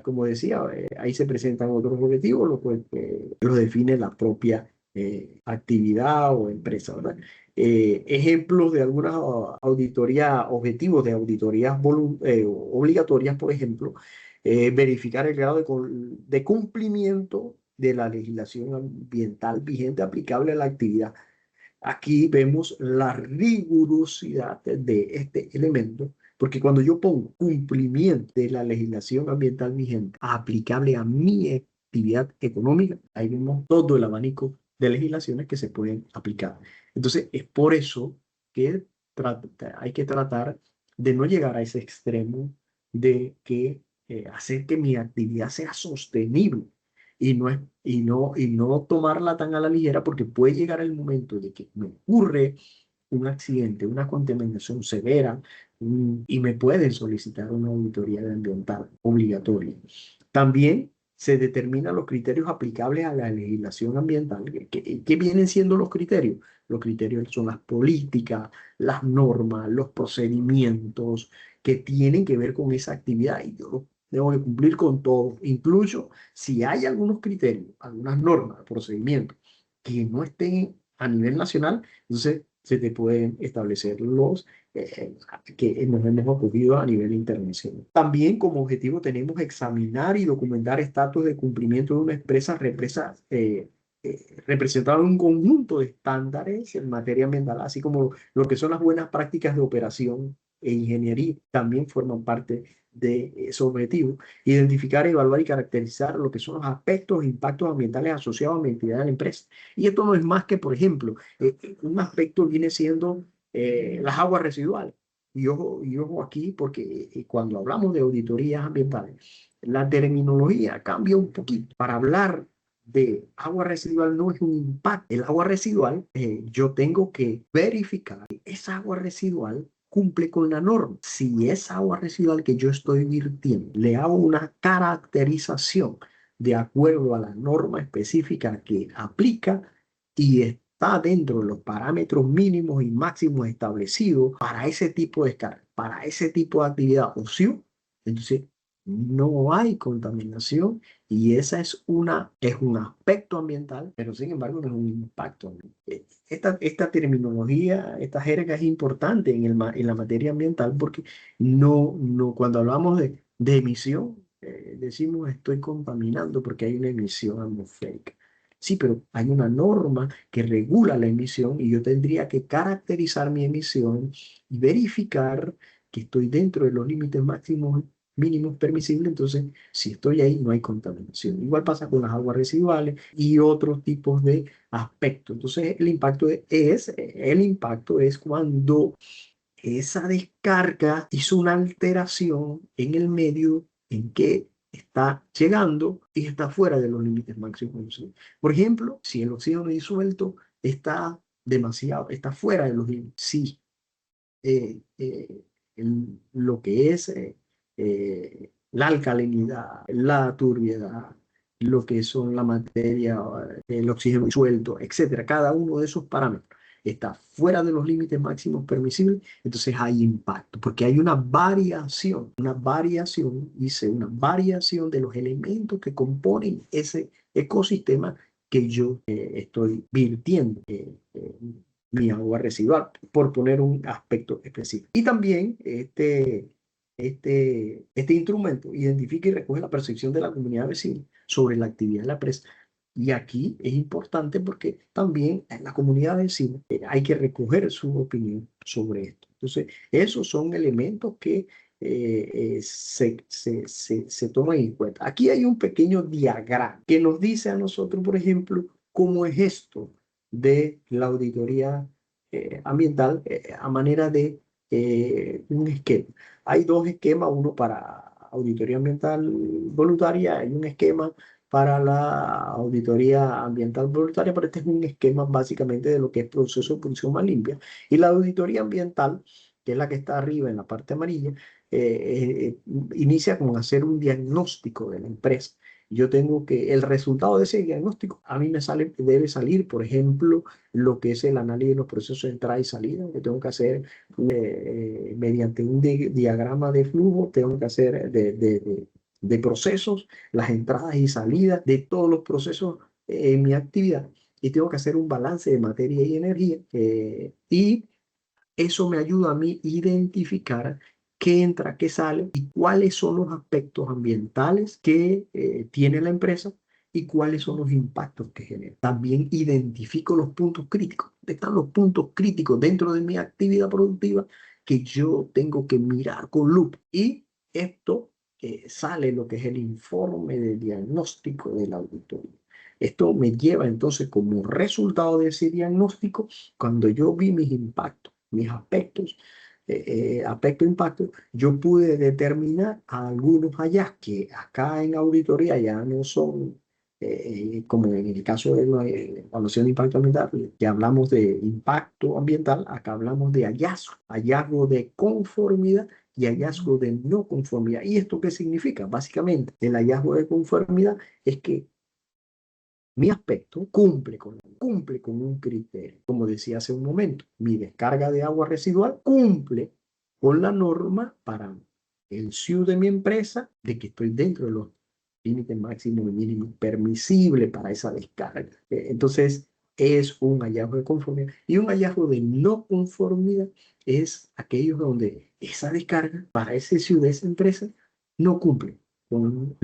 Speaker 2: como decía, ahí se presentan otros objetivos, los define la propia actividad o empresa, ¿verdad? Ejemplos de algunas auditorías, objetivos de auditorías obligatorias, por ejemplo, verificar el grado de cumplimiento de la legislación ambiental vigente aplicable a la actividad. Aquí vemos la rigurosidad de este elemento, porque cuando yo pongo cumplimiento de la legislación ambiental vigente aplicable a mi actividad económica, ahí vemos todo el abanico de legislaciones que se pueden aplicar. Entonces, es por eso que hay que tratar de no llegar a ese extremo de que hacer que mi actividad sea sostenible y no tomarla tan a la ligera, porque puede llegar el momento de que me ocurre un accidente, una contaminación severa, y me pueden solicitar una auditoría de ambiental obligatoria. También se determinan los criterios aplicables a la legislación ambiental. ¿Qué vienen siendo los criterios? Los criterios son las políticas, las normas, los procedimientos que tienen que ver con esa actividad, y yo tengo que cumplir con todo. Incluso si hay algunos criterios, algunas normas, procedimientos que no estén a nivel nacional, entonces se te pueden establecer los que nos hemos ocurrido a nivel internacional. También como objetivo tenemos examinar y documentar estatus de cumplimiento de una empresa representado en un conjunto de estándares en materia ambiental, así como lo que son las buenas prácticas de operación e ingeniería, también forman parte de ese objetivo. Identificar, evaluar y caracterizar lo que son los aspectos e impactos ambientales asociados a la actividad de la empresa. Y esto no es más que, por ejemplo, un aspecto viene siendo las aguas residuales. Y ojo aquí, porque cuando hablamos de auditorías ambientales, la terminología cambia un poquito. Para hablar de agua residual no es un impacto. El agua residual, yo tengo que verificar que esa agua residual cumple con la norma. Si esa agua residual que yo estoy virtiendo, le hago una caracterización de acuerdo a la norma específica que aplica y está dentro de los parámetros mínimos y máximos establecidos para ese tipo de descarga, para ese tipo de actividad o sí, entonces no hay contaminación, y esa es un aspecto ambiental, pero sin embargo no es un impacto ambiental. Esta terminología, esta jerga es importante en la materia ambiental, porque cuando hablamos de emisión, decimos estoy contaminando porque hay una emisión atmosférica. Sí, pero hay una norma que regula la emisión, y yo tendría que caracterizar mi emisión y verificar que estoy dentro de los límites máximos mínimos permisibles. Entonces, si estoy ahí, no hay contaminación. Igual pasa con las aguas residuales y otros tipos de aspectos. Entonces, el impacto es cuando esa descarga hizo una alteración en el medio en que está llegando y está fuera de los límites máximos. Por ejemplo, si el oxígeno disuelto está fuera de los límites. Si eh, eh, lo que es la alcalinidad, la turbiedad, lo que son la materia, el oxígeno disuelto, etcétera, cada uno de esos parámetros está fuera de los límites máximos permisibles, entonces hay impacto, porque hay una variación de los elementos que componen ese ecosistema que yo estoy virtiendo. Mi agua residual, por poner un aspecto específico. Y también este instrumento identifica y recoge la percepción de la comunidad vecina sobre la actividad de la empresa. Y aquí es importante porque también en la comunidad vecina hay que recoger su opinión sobre esto. Entonces, esos son elementos que se toman en cuenta. Aquí hay un pequeño diagrama que nos dice a nosotros, por ejemplo, cómo es esto de la auditoría ambiental a manera de un esquema. Hay dos esquemas, uno para auditoría ambiental voluntaria y un esquema para la auditoría ambiental voluntaria, pero este es un esquema básicamente de lo que es proceso de producción más limpia. Y la auditoría ambiental, que es la que está arriba en la parte amarilla, inicia con hacer un diagnóstico de la empresa. Yo tengo que, el resultado de ese diagnóstico, a mí debe salir, por ejemplo, lo que es el análisis de los procesos de entrada y salida, que tengo que hacer mediante un diagrama de flujo, tengo que hacer de procesos, las entradas y salidas de todos los procesos en mi actividad, y tengo que hacer un balance de materia y energía, y eso me ayuda a mí identificar qué entra, qué sale y cuáles son los aspectos ambientales que tiene la empresa y cuáles son los impactos que genera. También identifico los puntos críticos. ¿Dónde están los puntos críticos dentro de mi actividad productiva que yo tengo que mirar con lupa? Y esto sale lo que es el informe de diagnóstico de la auditoría. Esto me lleva entonces como resultado de ese diagnóstico, cuando yo vi mis impactos, mis aspectos, aspecto-impacto, yo pude determinar algunos hallazgos que acá en auditoría ya no son, como en el caso de la evaluación de impacto ambiental, que hablamos de impacto ambiental, acá hablamos de hallazgo, hallazgo de conformidad y hallazgo de no conformidad. ¿Y esto qué significa? Básicamente, el hallazgo de conformidad es que mi aspecto cumple con un criterio. Como decía hace un momento, mi descarga de agua residual cumple con la norma para el SIU de mi empresa de que estoy dentro de los límites máximos y mínimos permisibles para esa descarga. Entonces, es un hallazgo de conformidad. Y un hallazgo de no conformidad es aquello donde esa descarga para ese SIU de esa empresa no cumple con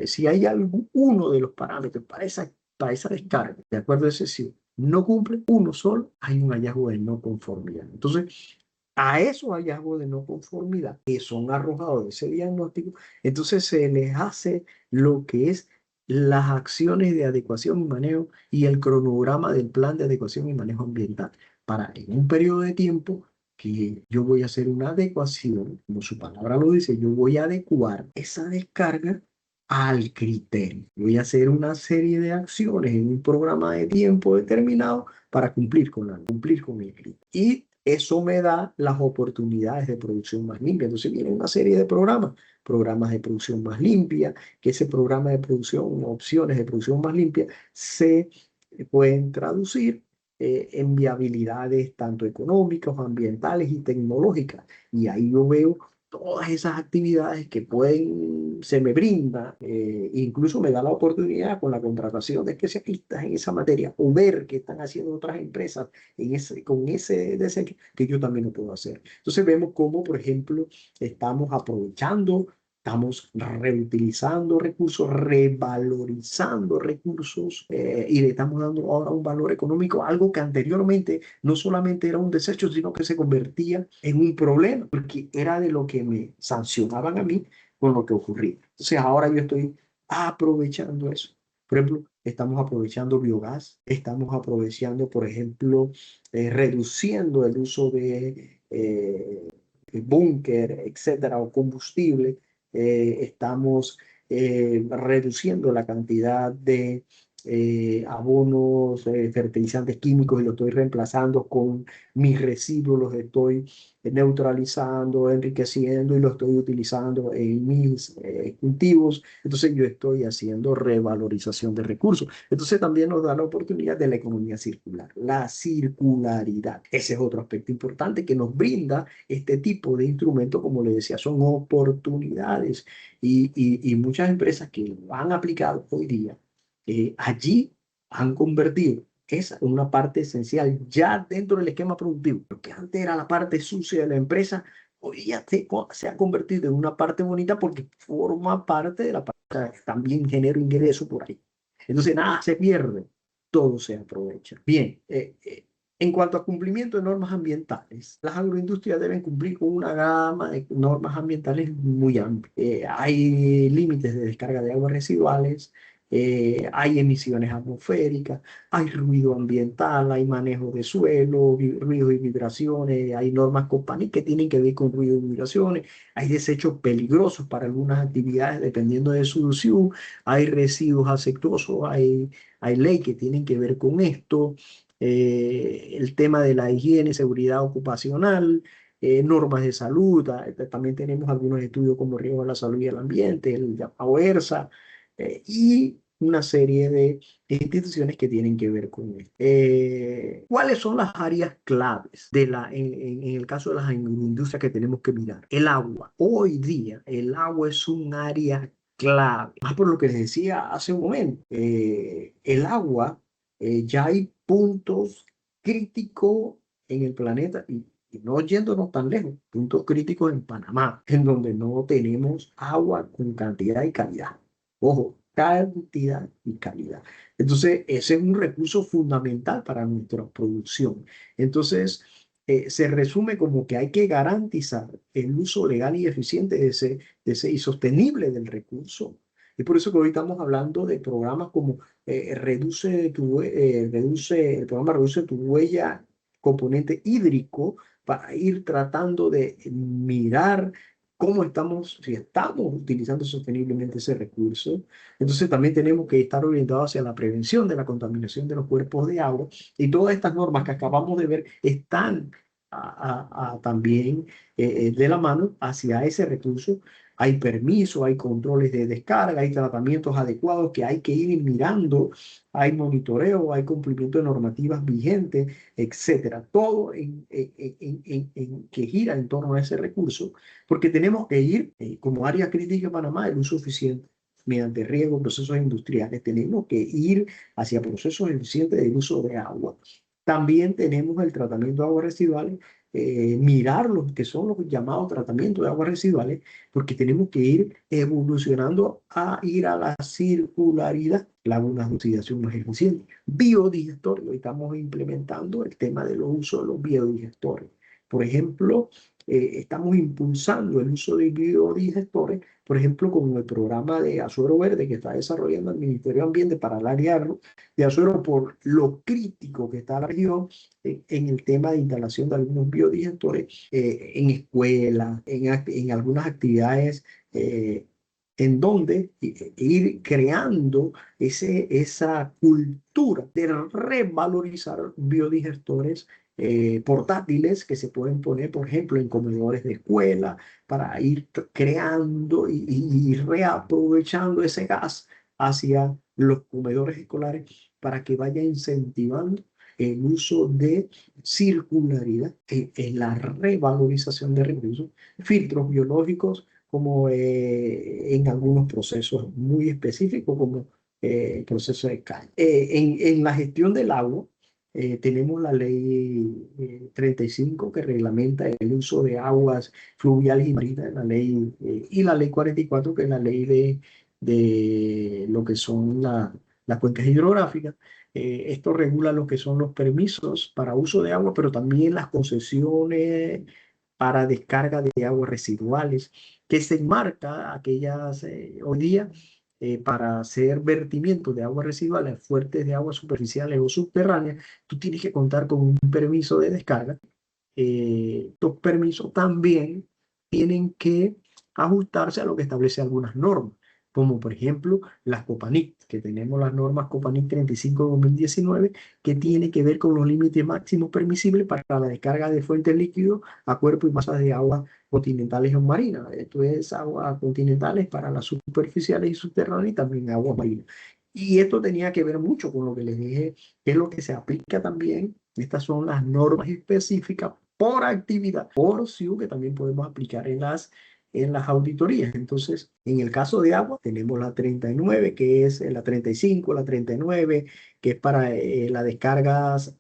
Speaker 2: si hay uno de los parámetros para esa descarga, de acuerdo a ese sí, no cumple uno solo, hay un hallazgo de no conformidad. Entonces, a esos hallazgos de no conformidad que son arrojados de ese diagnóstico, entonces se les hace lo que es las acciones de adecuación y manejo y el cronograma del plan de adecuación y manejo ambiental para en un periodo de tiempo que yo voy a hacer una adecuación, como su palabra lo dice, yo voy a adecuar esa descarga al criterio. Voy a hacer una serie de acciones en un programa de tiempo determinado para cumplir con el criterio. Y eso me da las oportunidades de producción más limpia. Entonces viene una serie de programas de producción más limpia, que ese programa de producción, opciones de producción más limpia, se pueden traducir en viabilidades tanto económicas, ambientales y tecnológicas. Y ahí yo veo todas esas actividades que se me brinda, incluso me da la oportunidad con la contratación de especialistas en esa materia o ver qué están haciendo otras empresas con ese desecho que yo también lo puedo hacer. Entonces vemos cómo, por ejemplo, estamos aprovechando. Estamos reutilizando recursos, revalorizando recursos y le estamos dando ahora un valor económico, algo que anteriormente no solamente era un desecho, sino que se convertía en un problema, porque era de lo que me sancionaban a mí con lo que ocurría. Entonces ahora yo estoy aprovechando eso. Por ejemplo, estamos aprovechando biogás, estamos aprovechando, por ejemplo, reduciendo el uso de búnker, etcétera, o combustible. Estamos reduciendo la cantidad de abonos, fertilizantes químicos y lo estoy reemplazando con mis residuos, los estoy neutralizando, enriqueciendo y los estoy utilizando en mis cultivos. Entonces yo estoy haciendo revalorización de recursos. Entonces también nos da la oportunidad de la economía circular, la circularidad. Ese es otro aspecto importante que nos brinda este tipo de instrumentos, como les decía, son oportunidades y muchas empresas que lo han aplicado hoy día allí han convertido esa en una parte esencial ya dentro del esquema productivo. Lo que antes era la parte sucia de la empresa, hoy ya se ha convertido en una parte bonita porque forma parte de la parte, también genera ingreso por ahí. Entonces nada se pierde, todo se aprovecha. Bien, en cuanto a cumplimiento de normas ambientales, las agroindustrias deben cumplir con una gama de normas ambientales muy amplia. Hay límites de descarga de aguas residuales, hay emisiones atmosféricas, hay ruido ambiental, hay manejo de suelo, ruido y vibraciones, hay normas COPANI que tienen que ver con ruido y vibraciones, hay desechos peligrosos para algunas actividades dependiendo de su uso, hay residuos afectuosos, hay ley que tienen que ver con esto, el tema de la higiene, seguridad ocupacional, normas de salud, también tenemos algunos estudios como riesgo a la salud y al ambiente, el llamado ERSA, y una serie de instituciones que tienen que ver con esto. ¿Cuáles son las áreas claves en el caso de las industrias que tenemos que mirar? El agua. Hoy día el agua es un área clave. Más por lo que les decía hace un momento. El agua, ya hay puntos críticos en el planeta y no yéndonos tan lejos, puntos críticos en Panamá, en donde no tenemos agua con cantidad y calidad. Ojo, cantidad y calidad. Entonces, ese es un recurso fundamental para nuestra producción. Entonces, se resume como que hay que garantizar el uso legal y eficiente y sostenible del recurso. Es por eso que hoy estamos hablando de programas como el programa Reduce tu huella, componente hídrico, para ir tratando de mirar cómo estamos, si estamos utilizando sosteniblemente ese recurso. Entonces también tenemos que estar orientados hacia la prevención de la contaminación de los cuerpos de agua, y todas estas normas que acabamos de ver están también de la mano hacia ese recurso. Hay permisos, hay controles de descarga, hay tratamientos adecuados que hay que ir mirando, hay monitoreo, hay cumplimiento de normativas vigentes, etcétera. Todo que gira en torno a ese recurso, porque tenemos que ir, como área crítica de Panamá, el uso eficiente mediante riego, procesos industriales. Tenemos que ir hacia procesos eficientes del uso de agua. También tenemos el tratamiento de aguas residuales, mirar los que son los llamados tratamientos de aguas residuales, porque tenemos que ir evolucionando a ir a la circularidad, la oxidación más eficiente. Biodigestores, hoy estamos implementando el tema de los usos de los biodigestores. Por ejemplo, estamos impulsando el uso de biodigestores, por ejemplo, con el programa de Azuero Verde que está desarrollando el Ministerio de Ambiente para el área de Azuero, por lo crítico que está la región en el tema de instalación de algunos biodigestores en escuelas, en algunas actividades en donde ir creando esa cultura de revalorizar biodigestores portátiles que se pueden poner, por ejemplo, en comedores de escuela, para ir creando y reaprovechando ese gas hacia los comedores escolares, para que vaya incentivando el uso de circularidad en la revalorización de recursos, filtros biológicos, como en algunos procesos muy específicos, como el proceso de caña. En la gestión del agua, tenemos la ley 35 que reglamenta el uso de aguas fluviales y marinas, y la ley 44 que es la ley de lo que son las cuencas hidrográficas. Esto regula lo que son los permisos para uso de agua, pero también las concesiones para descarga de aguas residuales, que se enmarca aquellas hoy día para hacer vertimiento de aguas residuales fuertes de aguas superficiales o subterráneas. Tú tienes que contar con un permiso de descarga. Estos permisos también tienen que ajustarse a lo que establece algunas normas, como por ejemplo las Copanit, que tenemos las normas Copanit 35/2019, que tiene que ver con los límites máximos permisibles para la descarga de fuentes líquidos a cuerpos y masas de aguas continentales o marinas. Esto es aguas continentales para las superficiales y subterráneas, y también aguas marinas. Y esto tenía que ver mucho con lo que les dije, que es lo que se aplica también. Estas son las normas específicas por actividad, por SIU, que también podemos aplicar en las auditorías. Entonces, en el caso de agua, tenemos la 39, que es la 35, la 39, que es para las descargas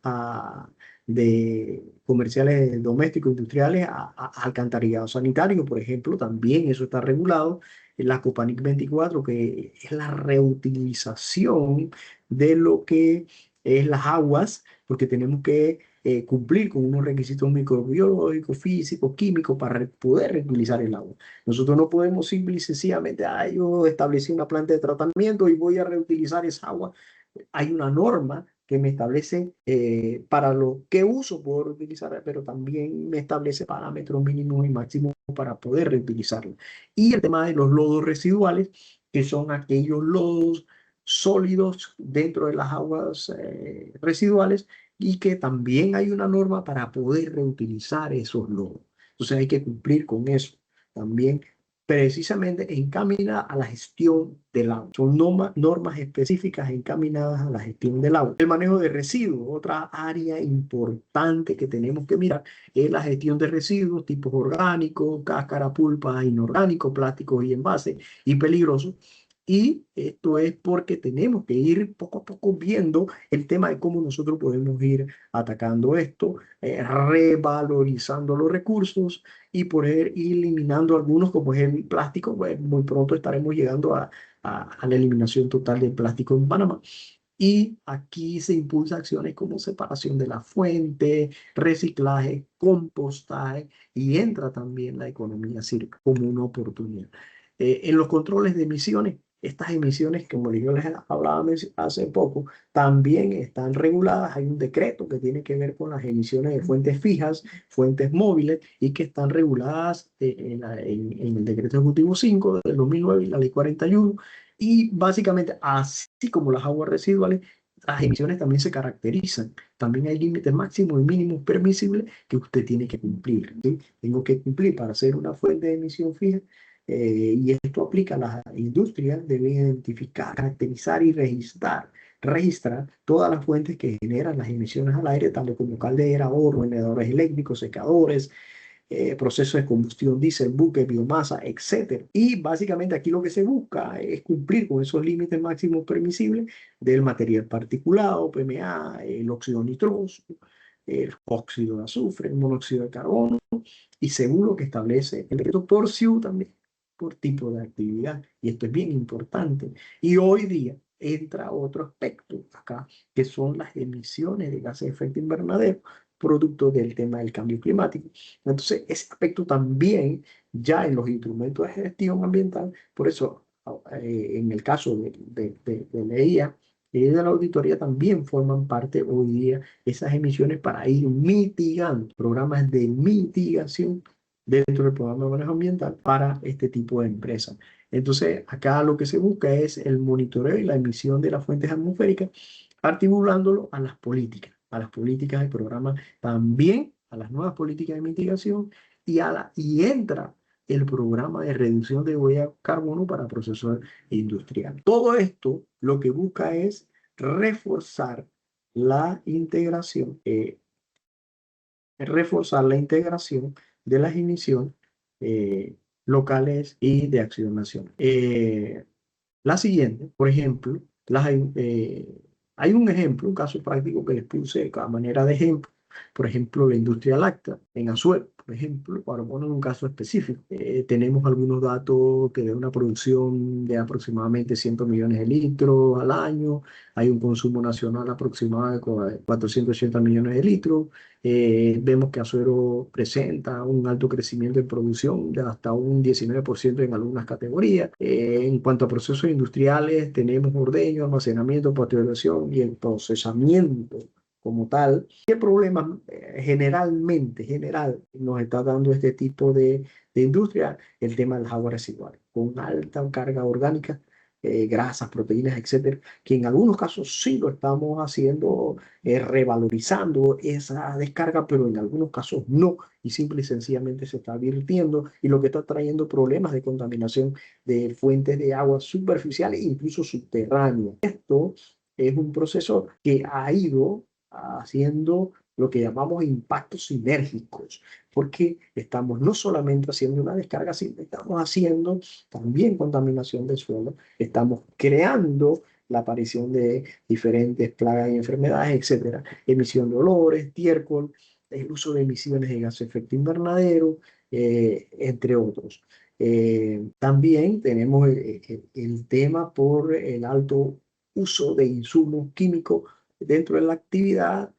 Speaker 2: de comerciales domésticos, industriales, a alcantarillado sanitario, por ejemplo. También eso está regulado en la Copanic 24, que es la reutilización de lo que es las aguas, porque tenemos que cumplir con unos requisitos microbiológicos, físicos, químicos, para poder reutilizar el agua. Nosotros no podemos simple y sencillamente, yo establecí una planta de tratamiento y voy a reutilizar esa agua. Hay una norma que me establece para lo que uso puedo reutilizar, pero también me establece parámetros mínimos y máximos para poder reutilizarla. Y el tema de los lodos residuales, que son aquellos lodos sólidos dentro de las aguas residuales, y que también hay una norma para poder reutilizar esos lodos. Entonces hay que cumplir con eso también, precisamente encaminada a la gestión del agua. Son normas específicas encaminadas a la gestión del agua. El manejo de residuos, otra área importante que tenemos que mirar, es la gestión de residuos, tipos orgánicos, cáscara, pulpa, inorgánicos, plásticos y envases y peligrosos. Y esto es porque tenemos que ir poco a poco viendo el tema de cómo nosotros podemos ir atacando esto, revalorizando los recursos y poder ir eliminando algunos, como es el plástico. Pues muy pronto estaremos llegando a la eliminación total del plástico en Panamá. Y aquí se impulsa acciones como separación de la fuente, reciclaje, compostaje, y entra también la economía circular como una oportunidad. En los controles de emisiones, estas emisiones, como yo les hablaba hace poco, también están reguladas. Hay un decreto que tiene que ver con las emisiones de fuentes fijas, fuentes móviles, y que están reguladas en el decreto ejecutivo 5 del 2009 y la ley 41. Y básicamente, así como las aguas residuales, las emisiones también se caracterizan. También hay límites máximos y mínimos permisibles que usted tiene que cumplir, ¿sí? Tengo que cumplir para ser una fuente de emisión fija. Y esto aplica a las industrias. Deben identificar, caracterizar y registrar todas las fuentes que generan las emisiones al aire, tanto como caldera, horno, vendedores eléctricos, secadores, procesos de combustión, diésel, buque, biomasa, etcétera. Y básicamente aquí lo que se busca es cumplir con esos límites máximos permisibles del material particulado, PMA, el óxido nitroso, el óxido de azufre, el monóxido de carbono, y según lo que establece el decreto por CIU también, por tipo de actividad. Y esto es bien importante. Y hoy día entra otro aspecto acá, que son las emisiones de gases de efecto invernadero, producto del tema del cambio climático. Entonces, ese aspecto también ya en los instrumentos de gestión ambiental. Por eso, en el caso de la EIA y de la auditoría, también forman parte hoy día esas emisiones para ir mitigando programas de mitigación dentro del programa de manejo ambiental para este tipo de empresas. Entonces, acá lo que se busca es el monitoreo y la emisión de las fuentes atmosféricas, articulándolo a las políticas de programas, también a las nuevas políticas de mitigación, y entra el programa de reducción de huella de carbono para procesos industriales. Todo esto lo que busca es reforzar la integración, de las emisiones eh, locales y de acción nacional. La siguiente, por ejemplo, hay un ejemplo, un caso práctico que les puse a manera de ejemplo. Por ejemplo, la industria láctea en Azuero, por ejemplo, para poner un caso específico. Tenemos algunos datos que de una producción de aproximadamente 100 millones de litros al año. Hay un consumo nacional aproximado de 480 millones de litros. Vemos que Azuero presenta un alto crecimiento en producción de hasta un 19% en algunas categorías. En cuanto a procesos industriales, tenemos ordeño, almacenamiento, pasteurización y el procesamiento como tal. ¿Qué problemas general nos está dando este tipo de industria? El tema de las aguas residuales, con alta carga orgánica, grasas, proteínas, etcétera, que en algunos casos sí lo estamos haciendo, revalorizando esa descarga, pero en algunos casos no, y simple y sencillamente se está virtiendo, y lo que está trayendo problemas de contaminación de fuentes de agua superficiales e incluso subterráneas. Esto es un proceso que ha ido haciendo lo que llamamos impactos sinérgicos, porque estamos no solamente haciendo una descarga, sino estamos haciendo también contaminación del suelo, estamos creando la aparición de diferentes plagas y enfermedades, etcétera, emisión de olores, estiércol, el uso de emisiones de gas de efecto invernadero, entre otros. También tenemos el tema por el alto uso de insumos químicos dentro de la actividad,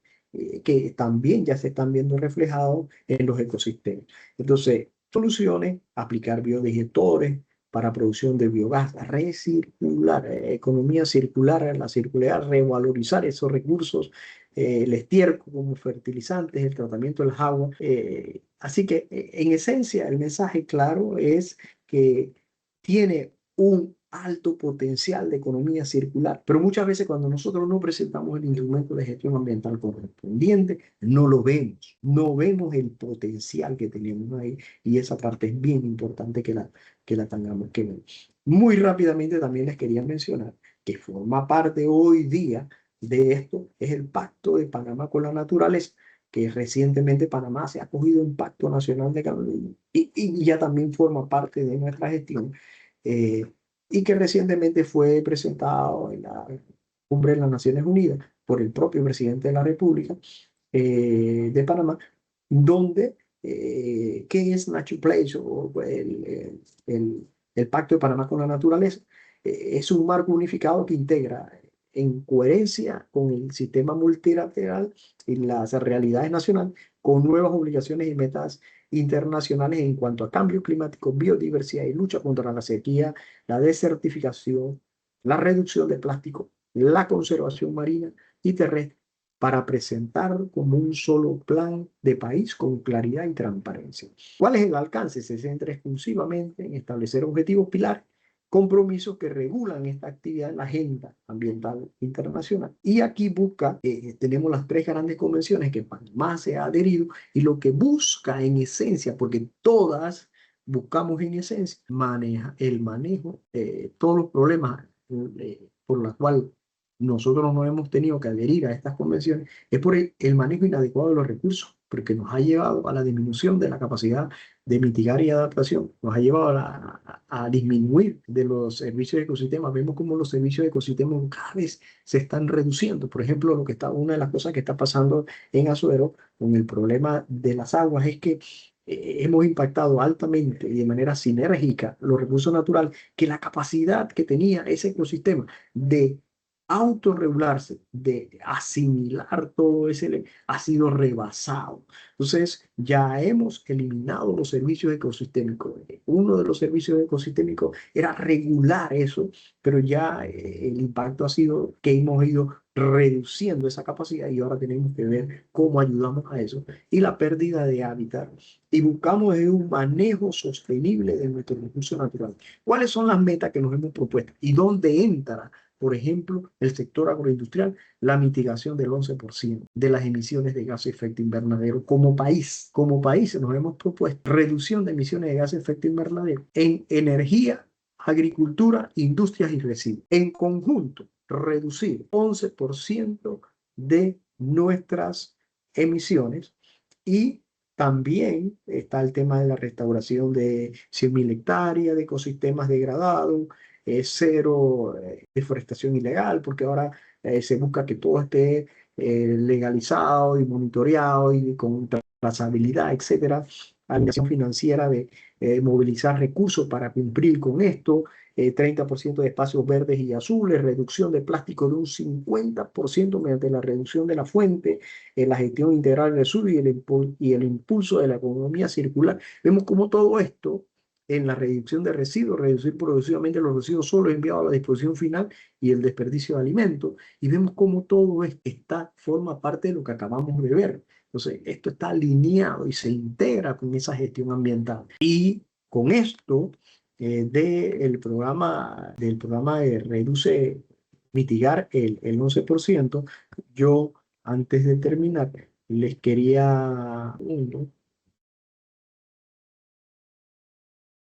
Speaker 2: que también ya se están viendo reflejados en los ecosistemas. Entonces, soluciones: aplicar biodigestores para producción de biogás, recircular, economía circular, la circularidad, revalorizar esos recursos, el estiércol como fertilizantes, el tratamiento de las aguas. Así que, en esencia, el mensaje claro es que tiene un alto potencial de economía circular, pero muchas veces cuando nosotros no presentamos el instrumento de gestión ambiental correspondiente, no vemos el potencial que tenemos ahí, y esa parte es bien importante que la tengamos que ver. Muy rápidamente también les quería mencionar que forma parte hoy día de esto, es el Pacto de Panamá con la Naturaleza, que recientemente Panamá se ha acogido un Pacto Nacional de Cambio, y ya también forma parte de nuestra gestión. y que recientemente fue presentado en la Cumbre de las Naciones Unidas por el propio presidente de la República de Panamá, donde, ¿qué es Nature Place o el Pacto de Panamá con la Naturaleza? Es un marco unificado que integra en coherencia con el sistema multilateral y las realidades nacionales, con nuevas obligaciones y metas internacionales en cuanto a cambio climático, biodiversidad y lucha contra la sequía, la desertificación, la reducción de plástico, la conservación marina y terrestre, para presentar como un solo plan de país con claridad y transparencia. ¿Cuál es el alcance? Se centra exclusivamente en establecer objetivos pilares, compromisos que regulan esta actividad en la agenda ambiental internacional. Y aquí busca, tenemos las 3 grandes convenciones que Panamá se ha adherido, y lo que busca en esencia, porque todas buscamos en esencia, el manejo, todos los problemas por los cuales nosotros no hemos tenido que adherir a estas convenciones, es por el manejo inadecuado de los recursos, porque nos ha llevado a la disminución de la capacidad de mitigar y adaptación, nos ha llevado a disminuir de los servicios de ecosistemas. Vemos cómo los servicios de ecosistemas cada vez se están reduciendo. Por ejemplo, una de las cosas que está pasando en Azuero con el problema de las aguas es que hemos impactado altamente y de manera sinérgica los recursos naturales, que la capacidad que tenía ese ecosistema de autorregularse, de asimilar todo ese, ha sido rebasado. Entonces, ya hemos eliminado los servicios ecosistémicos. Uno de los servicios ecosistémicos era regular eso, pero ya el impacto ha sido que hemos ido reduciendo esa capacidad, y ahora tenemos que ver cómo ayudamos a eso. Y la pérdida de hábitat. Y buscamos un manejo sostenible de nuestros recursos naturales. ¿Cuáles son las metas que nos hemos propuesto? ¿Y dónde entra, por ejemplo, el sector agroindustrial? La mitigación del 11% de las emisiones de gases de efecto invernadero como país. Como país nos hemos propuesto reducción de emisiones de gases de efecto invernadero en energía, agricultura, industrias y residuos. En conjunto, reducir 11% de nuestras emisiones. Y también está el tema de la restauración de 100.000 hectáreas de ecosistemas degradados, cero deforestación ilegal, porque ahora se busca que todo esté legalizado y monitoreado y con trazabilidad, etcétera. Alineación financiera de movilizar recursos para cumplir con esto, 30% de espacios verdes y azules, reducción de plástico de un 50% mediante la reducción de la fuente, la gestión integral del residuos y el impulso de la economía circular. Vemos cómo todo esto en la reducción de residuos, reducir progresivamente los residuos sólidos enviados a la disposición final y el desperdicio de alimentos. Y vemos cómo todo esto forma parte de lo que acabamos de ver. Entonces, esto está alineado y se integra con esa gestión ambiental. Y con esto del programa de Reduce, mitigar el 11%, yo, antes de terminar, les quería...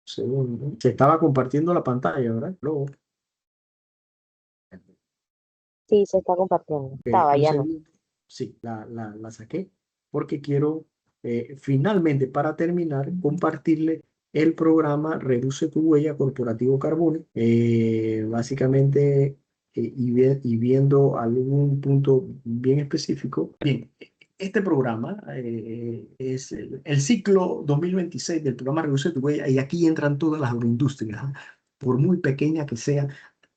Speaker 2: Segundo. Se estaba compartiendo la pantalla, ¿verdad? Luego,
Speaker 5: Sí, se está compartiendo. Estaba,
Speaker 2: un
Speaker 5: ya no.
Speaker 2: segundo. Sí, la saqué porque quiero finalmente, para terminar, compartirle el programa Reduce tu huella corporativo carbono. Básicamente, y viendo algún punto bien específico. Bien, este programa es el ciclo 2026 del programa Reduce tu huella, y aquí entran todas las agroindustrias, ¿ah? Por muy pequeña que sea,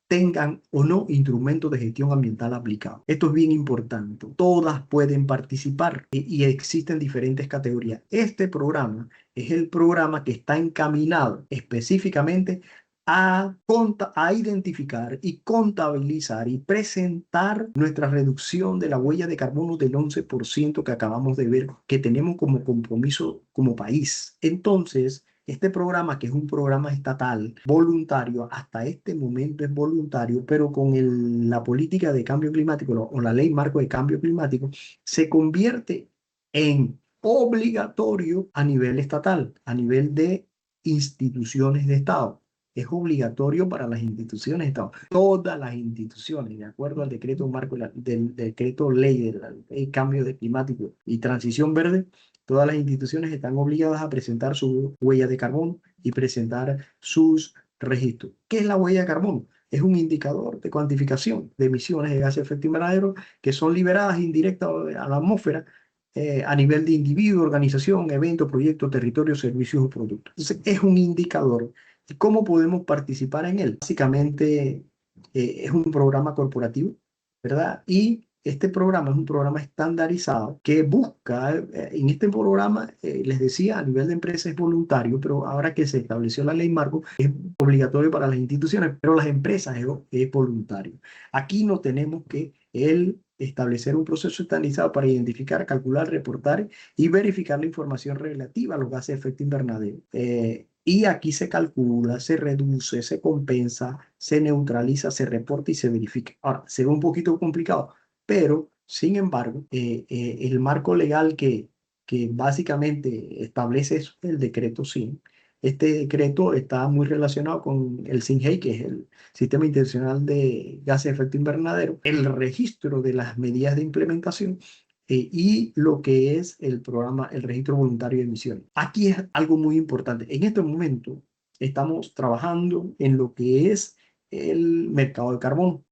Speaker 2: tengan o no instrumentos de gestión ambiental aplicados. Esto es bien importante. Todas pueden participar y existen diferentes categorías. Este programa es el programa que está encaminado específicamente a identificar y contabilizar y presentar nuestra reducción de la huella de carbono del 11% que acabamos de ver, que tenemos como compromiso como país. Entonces, este programa, que es un programa estatal voluntario, hasta este momento es voluntario, pero con la política de cambio climático o la ley marco de cambio climático, se convierte en obligatorio a nivel estatal, a nivel de instituciones de Estado. Es obligatorio para las instituciones de Estado. Todas las instituciones, de acuerdo al decreto marco del decreto ley del cambio climático y transición verde, todas las instituciones están obligadas a presentar su huella de carbono y presentar sus registro. ¿Qué es la huella de carbono? Es un indicador de cuantificación de emisiones de gases de efecto invernadero que son liberadas indirectas a la atmósfera a nivel de individuo, organización, evento, proyecto, territorio, servicios o productos. Entonces, es un indicador. ¿Y cómo podemos participar en él? Básicamente, es un programa corporativo, ¿verdad? Y este programa es un programa estandarizado que busca, en este programa, les decía, a nivel de empresa es voluntario, pero ahora que se estableció la ley marco, es obligatorio para las instituciones, pero las empresas es voluntario. Aquí no tenemos que establecer un proceso estandarizado para identificar, calcular, reportar y verificar la información relativa a los gases de efecto invernadero. Y aquí se calcula, se reduce, se compensa, se neutraliza, se reporta y se verifica. Ahora, se ve un poquito complicado, pero sin embargo, el marco legal que básicamente establece eso es el decreto 100. Este decreto está muy relacionado con el SINGEI, que es el Sistema Internacional de Gases de Efecto Invernadero, el registro de las medidas de implementación y lo que es el programa, el registro voluntario de emisiones. Aquí es algo muy importante. En este momento estamos trabajando en lo que es el mercado de carbón.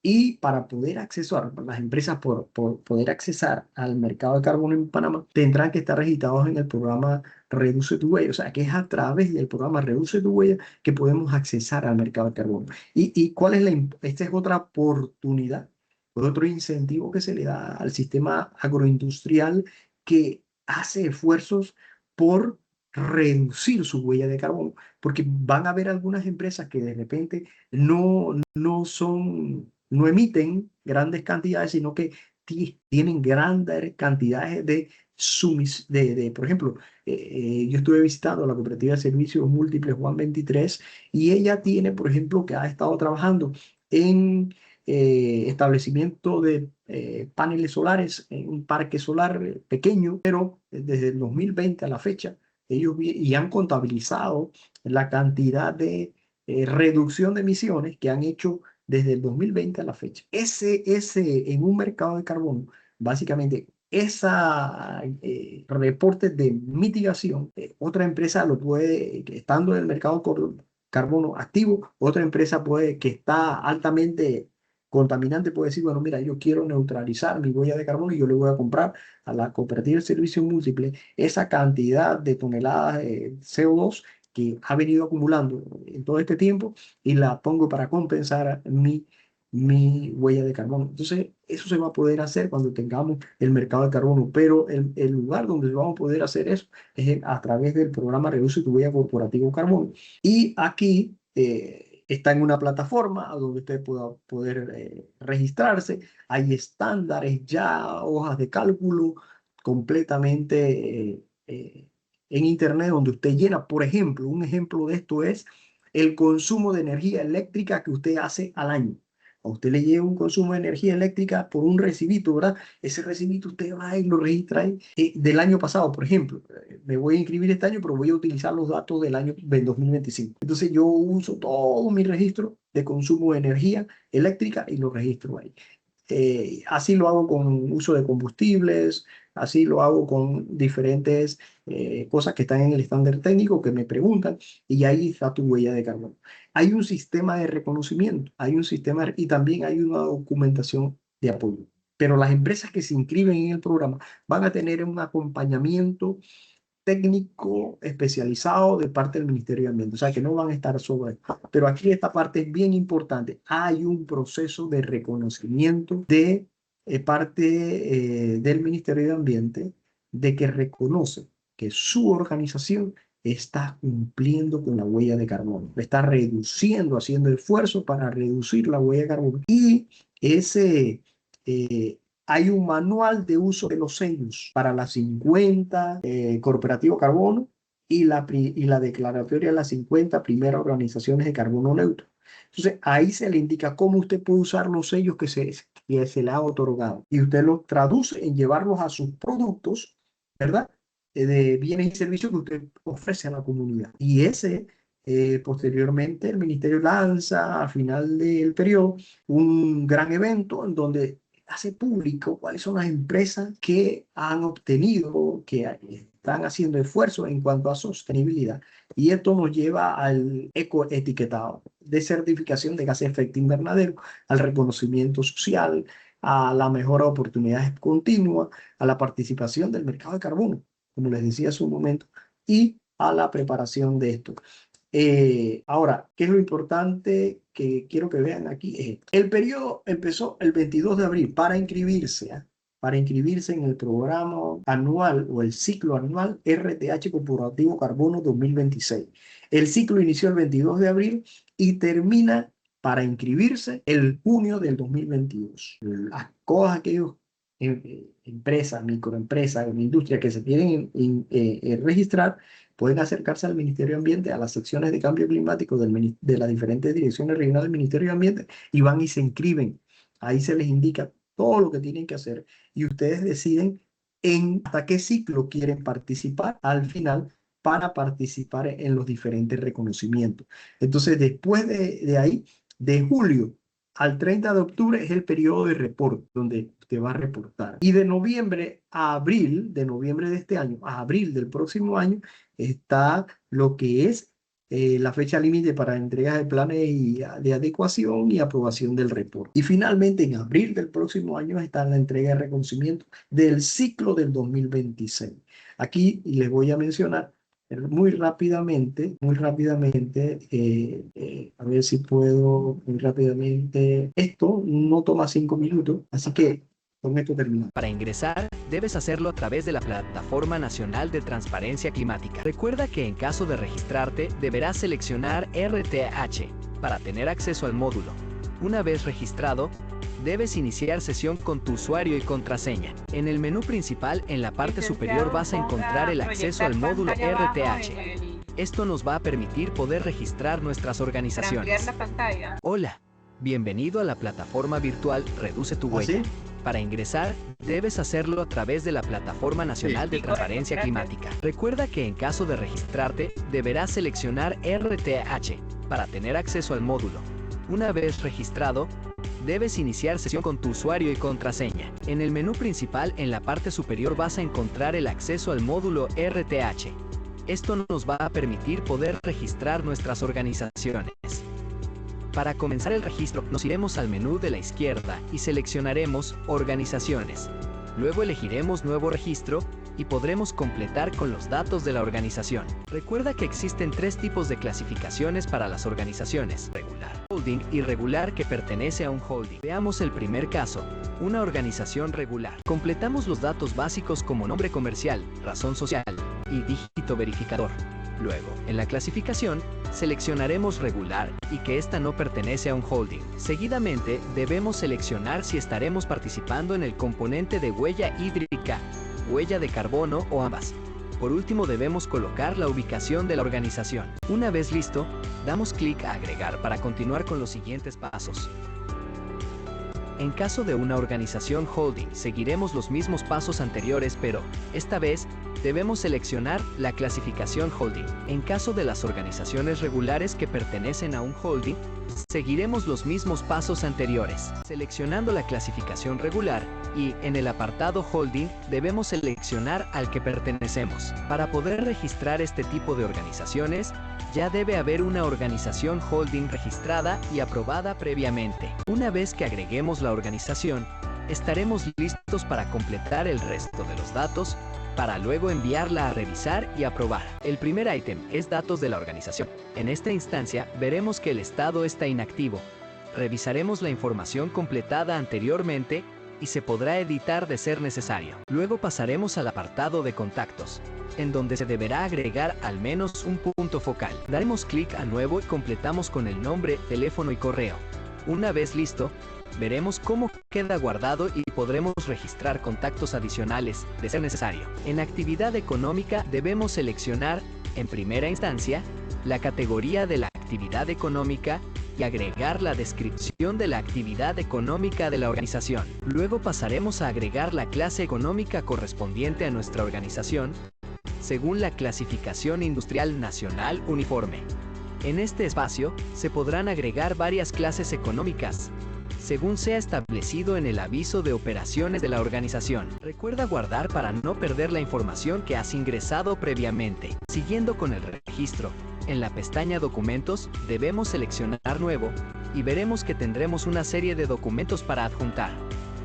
Speaker 2: Y para poder accesar, las empresas por poder accesar al mercado de carbono en Panamá, tendrán que estar registrados en el programa Reduce tu Huella. O sea, que es a través del programa Reduce tu Huella que podemos accesar al mercado de carbono. ¿Y cuál es esta es otra oportunidad, otro incentivo que se le da al sistema agroindustrial que hace esfuerzos por reducir su huella de carbono, porque van a haber algunas empresas que de repente no emiten grandes cantidades, sino que tienen grandes cantidades por ejemplo, yo estuve visitando la cooperativa de servicios múltiples Juan 23 y ella tiene, por ejemplo, que ha estado trabajando en establecimiento de paneles solares en un parque solar pequeño, pero desde el 2020 a la fecha, y han contabilizado la cantidad de reducción de emisiones que han hecho desde el 2020 a la fecha. En un mercado de carbono, básicamente, esa reporte de mitigación, otra empresa lo puede, estando en el mercado carbono activo, otra empresa puede, que está altamente contaminante, puede decir, bueno, mira, yo quiero neutralizar mi huella de carbono y yo le voy a comprar a la cooperativa de servicios múltiples esa cantidad de toneladas de CO2 que ha venido acumulando en todo este tiempo y la pongo para compensar mi huella de carbono. Entonces, eso se va a poder hacer cuando tengamos el mercado de carbono, pero el lugar donde vamos a poder hacer eso es a través del programa Reduce tu Huella Corporativo Carbono. Y aquí está en una plataforma donde usted pueda poder registrarse. Hay estándares ya, hojas de cálculo completamente en Internet donde usted llena, por ejemplo, un ejemplo de esto es el consumo de energía eléctrica que usted hace al año. A usted le llega un consumo de energía eléctrica por un recibito, ¿verdad? Ese recibito usted va y lo registra ahí, del año pasado, por ejemplo. Me voy a inscribir este año, pero voy a utilizar los datos del año 2025. Entonces yo uso todo mi registro de consumo de energía eléctrica y lo registro ahí. Así lo hago con uso de combustibles, así lo hago con diferentes cosas que están en el estándar técnico que me preguntan y ahí está tu huella de carbono. Hay un sistema de reconocimiento, hay un sistema y también hay una documentación de apoyo. Pero las empresas que se inscriben en el programa van a tener un acompañamiento técnico especializado de parte del Ministerio de Ambiente, o sea que no van a estar sobre. Pero aquí esta parte es bien importante. Hay un proceso de reconocimiento de parte del Ministerio de Ambiente de que reconoce que su organización está cumpliendo con la huella de carbono, está reduciendo, haciendo esfuerzos para reducir la huella de carbono. Y ese hay un manual de uso de los sellos para las 50 corporativo carbono y la declaratoria de las 50 primeras organizaciones de carbono neutro. Entonces, ahí se le indica cómo usted puede usar los sellos que se le ha otorgado y usted los traduce en llevarlos a sus productos, ¿verdad? De bienes y servicios que usted ofrece a la comunidad. Y posteriormente, el ministerio lanza a final del periodo un gran evento en donde hace público cuáles son las empresas que han obtenido, que están haciendo esfuerzos en cuanto a sostenibilidad, y esto nos lleva al ecoetiquetado de certificación de gases de efecto invernadero, al reconocimiento social, a la mejora de oportunidades continuas, a la participación del mercado de carbono, como les decía hace un momento, y a la preparación de esto. Ahora, ¿qué es lo importante que quiero que vean aquí? El periodo empezó el 22 de abril para inscribirse, para inscribirse en el programa anual o el ciclo anual RTH Corporativo Carbono 2026. El ciclo inició el 22 de abril y termina para inscribirse el junio del 2022. Todos aquellos empresas, microempresas, industria que se quieren registrar, pueden acercarse al Ministerio de Ambiente, a las secciones de cambio climático de las diferentes direcciones regionales del Ministerio de Ambiente, y van y se inscriben. Ahí se les indica todo lo que tienen que hacer y ustedes deciden hasta qué ciclo quieren participar al final para participar en los diferentes reconocimientos. Entonces, después de ahí, de julio al 30 de octubre es el periodo de reporte, donde usted va a reportar. Y de noviembre a abril, de noviembre de este año a abril del próximo año, está lo que es la fecha límite para entrega de planes de adecuación y aprobación del reporte. Y finalmente, en abril del próximo año está la entrega de reconocimiento del ciclo del 2026. Aquí les voy a mencionar muy rápidamente, a ver si puedo, muy rápidamente. Esto no toma 5 minutos, así que con esto terminamos.
Speaker 6: Para ingresar, debes hacerlo a través de la Plataforma Nacional de Transparencia Climática. Recuerda que en caso de registrarte, deberás seleccionar RTH para tener acceso al módulo. Una vez registrado, debes iniciar sesión con tu usuario y contraseña. En el menú principal, en la parte superior vas a encontrar el acceso al módulo RTH. Esto nos va a permitir poder registrar nuestras organizaciones. Hola, bienvenido a la plataforma virtual Reduce tu Huella.
Speaker 2: ¿Sí?
Speaker 6: Para ingresar, debes hacerlo a través de la Plataforma Nacional de Transparencia Climática. Recuerda que en caso de registrarte, deberás seleccionar RTH para tener acceso al módulo. Una vez registrado, debes iniciar sesión con tu usuario y contraseña. En el menú principal, en la parte superior vas a encontrar el acceso al módulo RTH. Esto nos va a permitir poder registrar nuestras organizaciones. Para comenzar el registro, nos iremos al menú de la izquierda y seleccionaremos Organizaciones. Luego elegiremos Nuevo registro y podremos completar con los datos de la organización. Recuerda que existen 3 tipos de clasificaciones para las organizaciones: regular, holding y regular que pertenece a un holding. Veamos el primer caso, una organización regular. Completamos los datos básicos como nombre comercial, razón social y dígito verificador. Luego, en la clasificación, seleccionaremos regular y que ésta no pertenece a un holding. Seguidamente, debemos seleccionar si estaremos participando en el componente de huella hídrica, huella de carbono o ambas. Por último, debemos colocar la ubicación de la organización. Una vez listo, damos clic a agregar para continuar con los siguientes pasos. En caso de una organización holding, seguiremos los mismos pasos anteriores, pero esta vez debemos seleccionar la clasificación holding. En caso de las organizaciones regulares que pertenecen a un holding, seguiremos los mismos pasos anteriores, seleccionando la clasificación regular y, en el apartado holding, debemos seleccionar al que pertenecemos. Para poder registrar este tipo de organizaciones, ya debe haber una organización holding registrada y aprobada previamente. Una vez que agreguemos la organización, estaremos listos para completar el resto de los datos, para luego enviarla a revisar y aprobar. El primer ítem es datos de la organización. En esta instancia, veremos que el estado está inactivo. Revisaremos la información completada anteriormente y se podrá editar de ser necesario. Luego pasaremos al apartado de contactos, en donde se deberá agregar al menos un punto focal. Daremos clic a nuevo y completamos con el nombre, teléfono y correo. Una vez listo, veremos cómo queda guardado y podremos registrar contactos adicionales de ser necesario. En actividad económica debemos seleccionar, en primera instancia, la categoría de la actividad económica y agregar la descripción de la actividad económica de la organización. Luego pasaremos a agregar la clase económica correspondiente a nuestra organización, según la clasificación industrial nacional uniforme. En este espacio se podrán agregar varias clases económicas, según sea establecido en el aviso de operaciones de la organización. Recuerda guardar para no perder la información que has ingresado previamente. Siguiendo con el registro, en la pestaña Documentos debemos seleccionar Nuevo y veremos que tendremos una serie de documentos para adjuntar,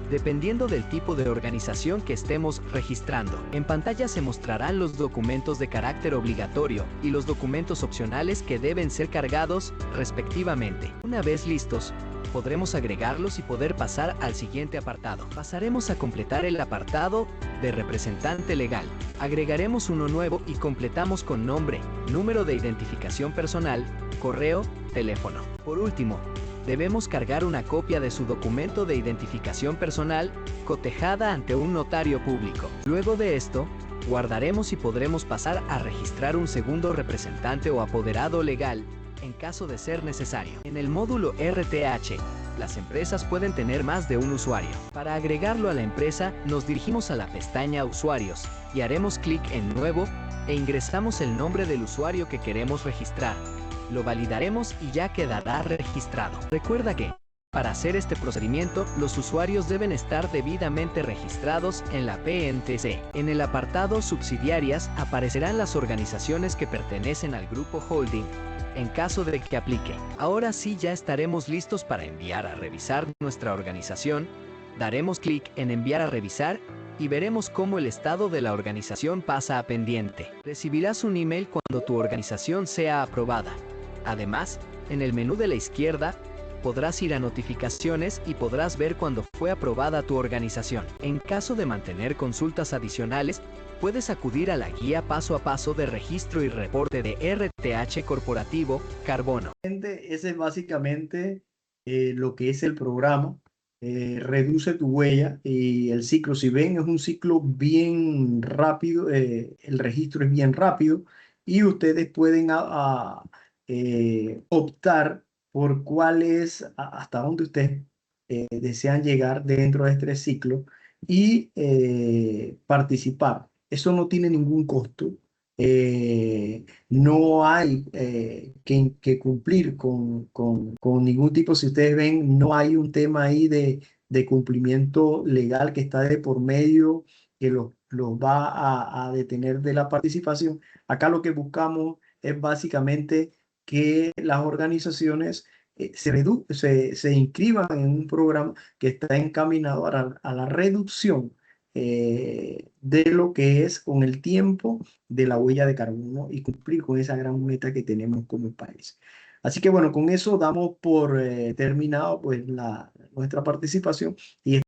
Speaker 6: dependiendo del tipo de organización que estemos registrando. En pantalla se mostrarán los documentos de carácter obligatorio y los documentos opcionales que deben ser cargados respectivamente. Una vez listos, podremos agregarlos y poder pasar al siguiente apartado. Pasaremos a completar el apartado de representante legal. Agregaremos uno nuevo y completamos con nombre, número de identificación personal, correo, teléfono. Por último, debemos cargar una copia de su documento de identificación personal cotejada ante un notario público. Luego de esto, guardaremos y podremos pasar a registrar un segundo representante o apoderado legal en caso de ser necesario. En el módulo RTH, las empresas pueden tener más de un usuario. Para agregarlo a la empresa, nos dirigimos a la pestaña Usuarios y haremos clic en Nuevo e ingresamos el nombre del usuario que queremos registrar. Lo validaremos y ya quedará registrado. Recuerda que, para hacer este procedimiento, los usuarios deben estar debidamente registrados en la PNTC. En el apartado Subsidiarias aparecerán las organizaciones que pertenecen al grupo holding, en caso de que aplique. Ahora sí ya estaremos listos para enviar a revisar nuestra organización. Daremos clic en Enviar a revisar y veremos cómo el estado de la organización pasa a pendiente. Recibirás un email cuando tu organización sea aprobada. Además, en el menú de la izquierda, podrás ir a notificaciones y podrás ver cuándo fue aprobada tu organización. En caso de mantener consultas adicionales, puedes acudir a la guía paso a paso de registro y reporte de RTH Corporativo Carbono.
Speaker 2: Ese es básicamente lo que es el programa. Reduce tu huella y el ciclo. Si ven, es un ciclo bien rápido. El registro es bien rápido y ustedes pueden optar por cuál es hasta dónde ustedes desean llegar dentro de este ciclo y participar. Eso no tiene ningún costo. No hay que cumplir con ningún tipo. Si ustedes ven, no hay un tema ahí de cumplimiento legal que está de por medio que los va a detener de la participación. Acá lo que buscamos es básicamente que las organizaciones se inscriban en un programa que está encaminado a la reducción de lo que es con el tiempo de la huella de carbono y cumplir con esa gran meta que tenemos como país. Así que bueno, con eso damos por terminado pues nuestra participación y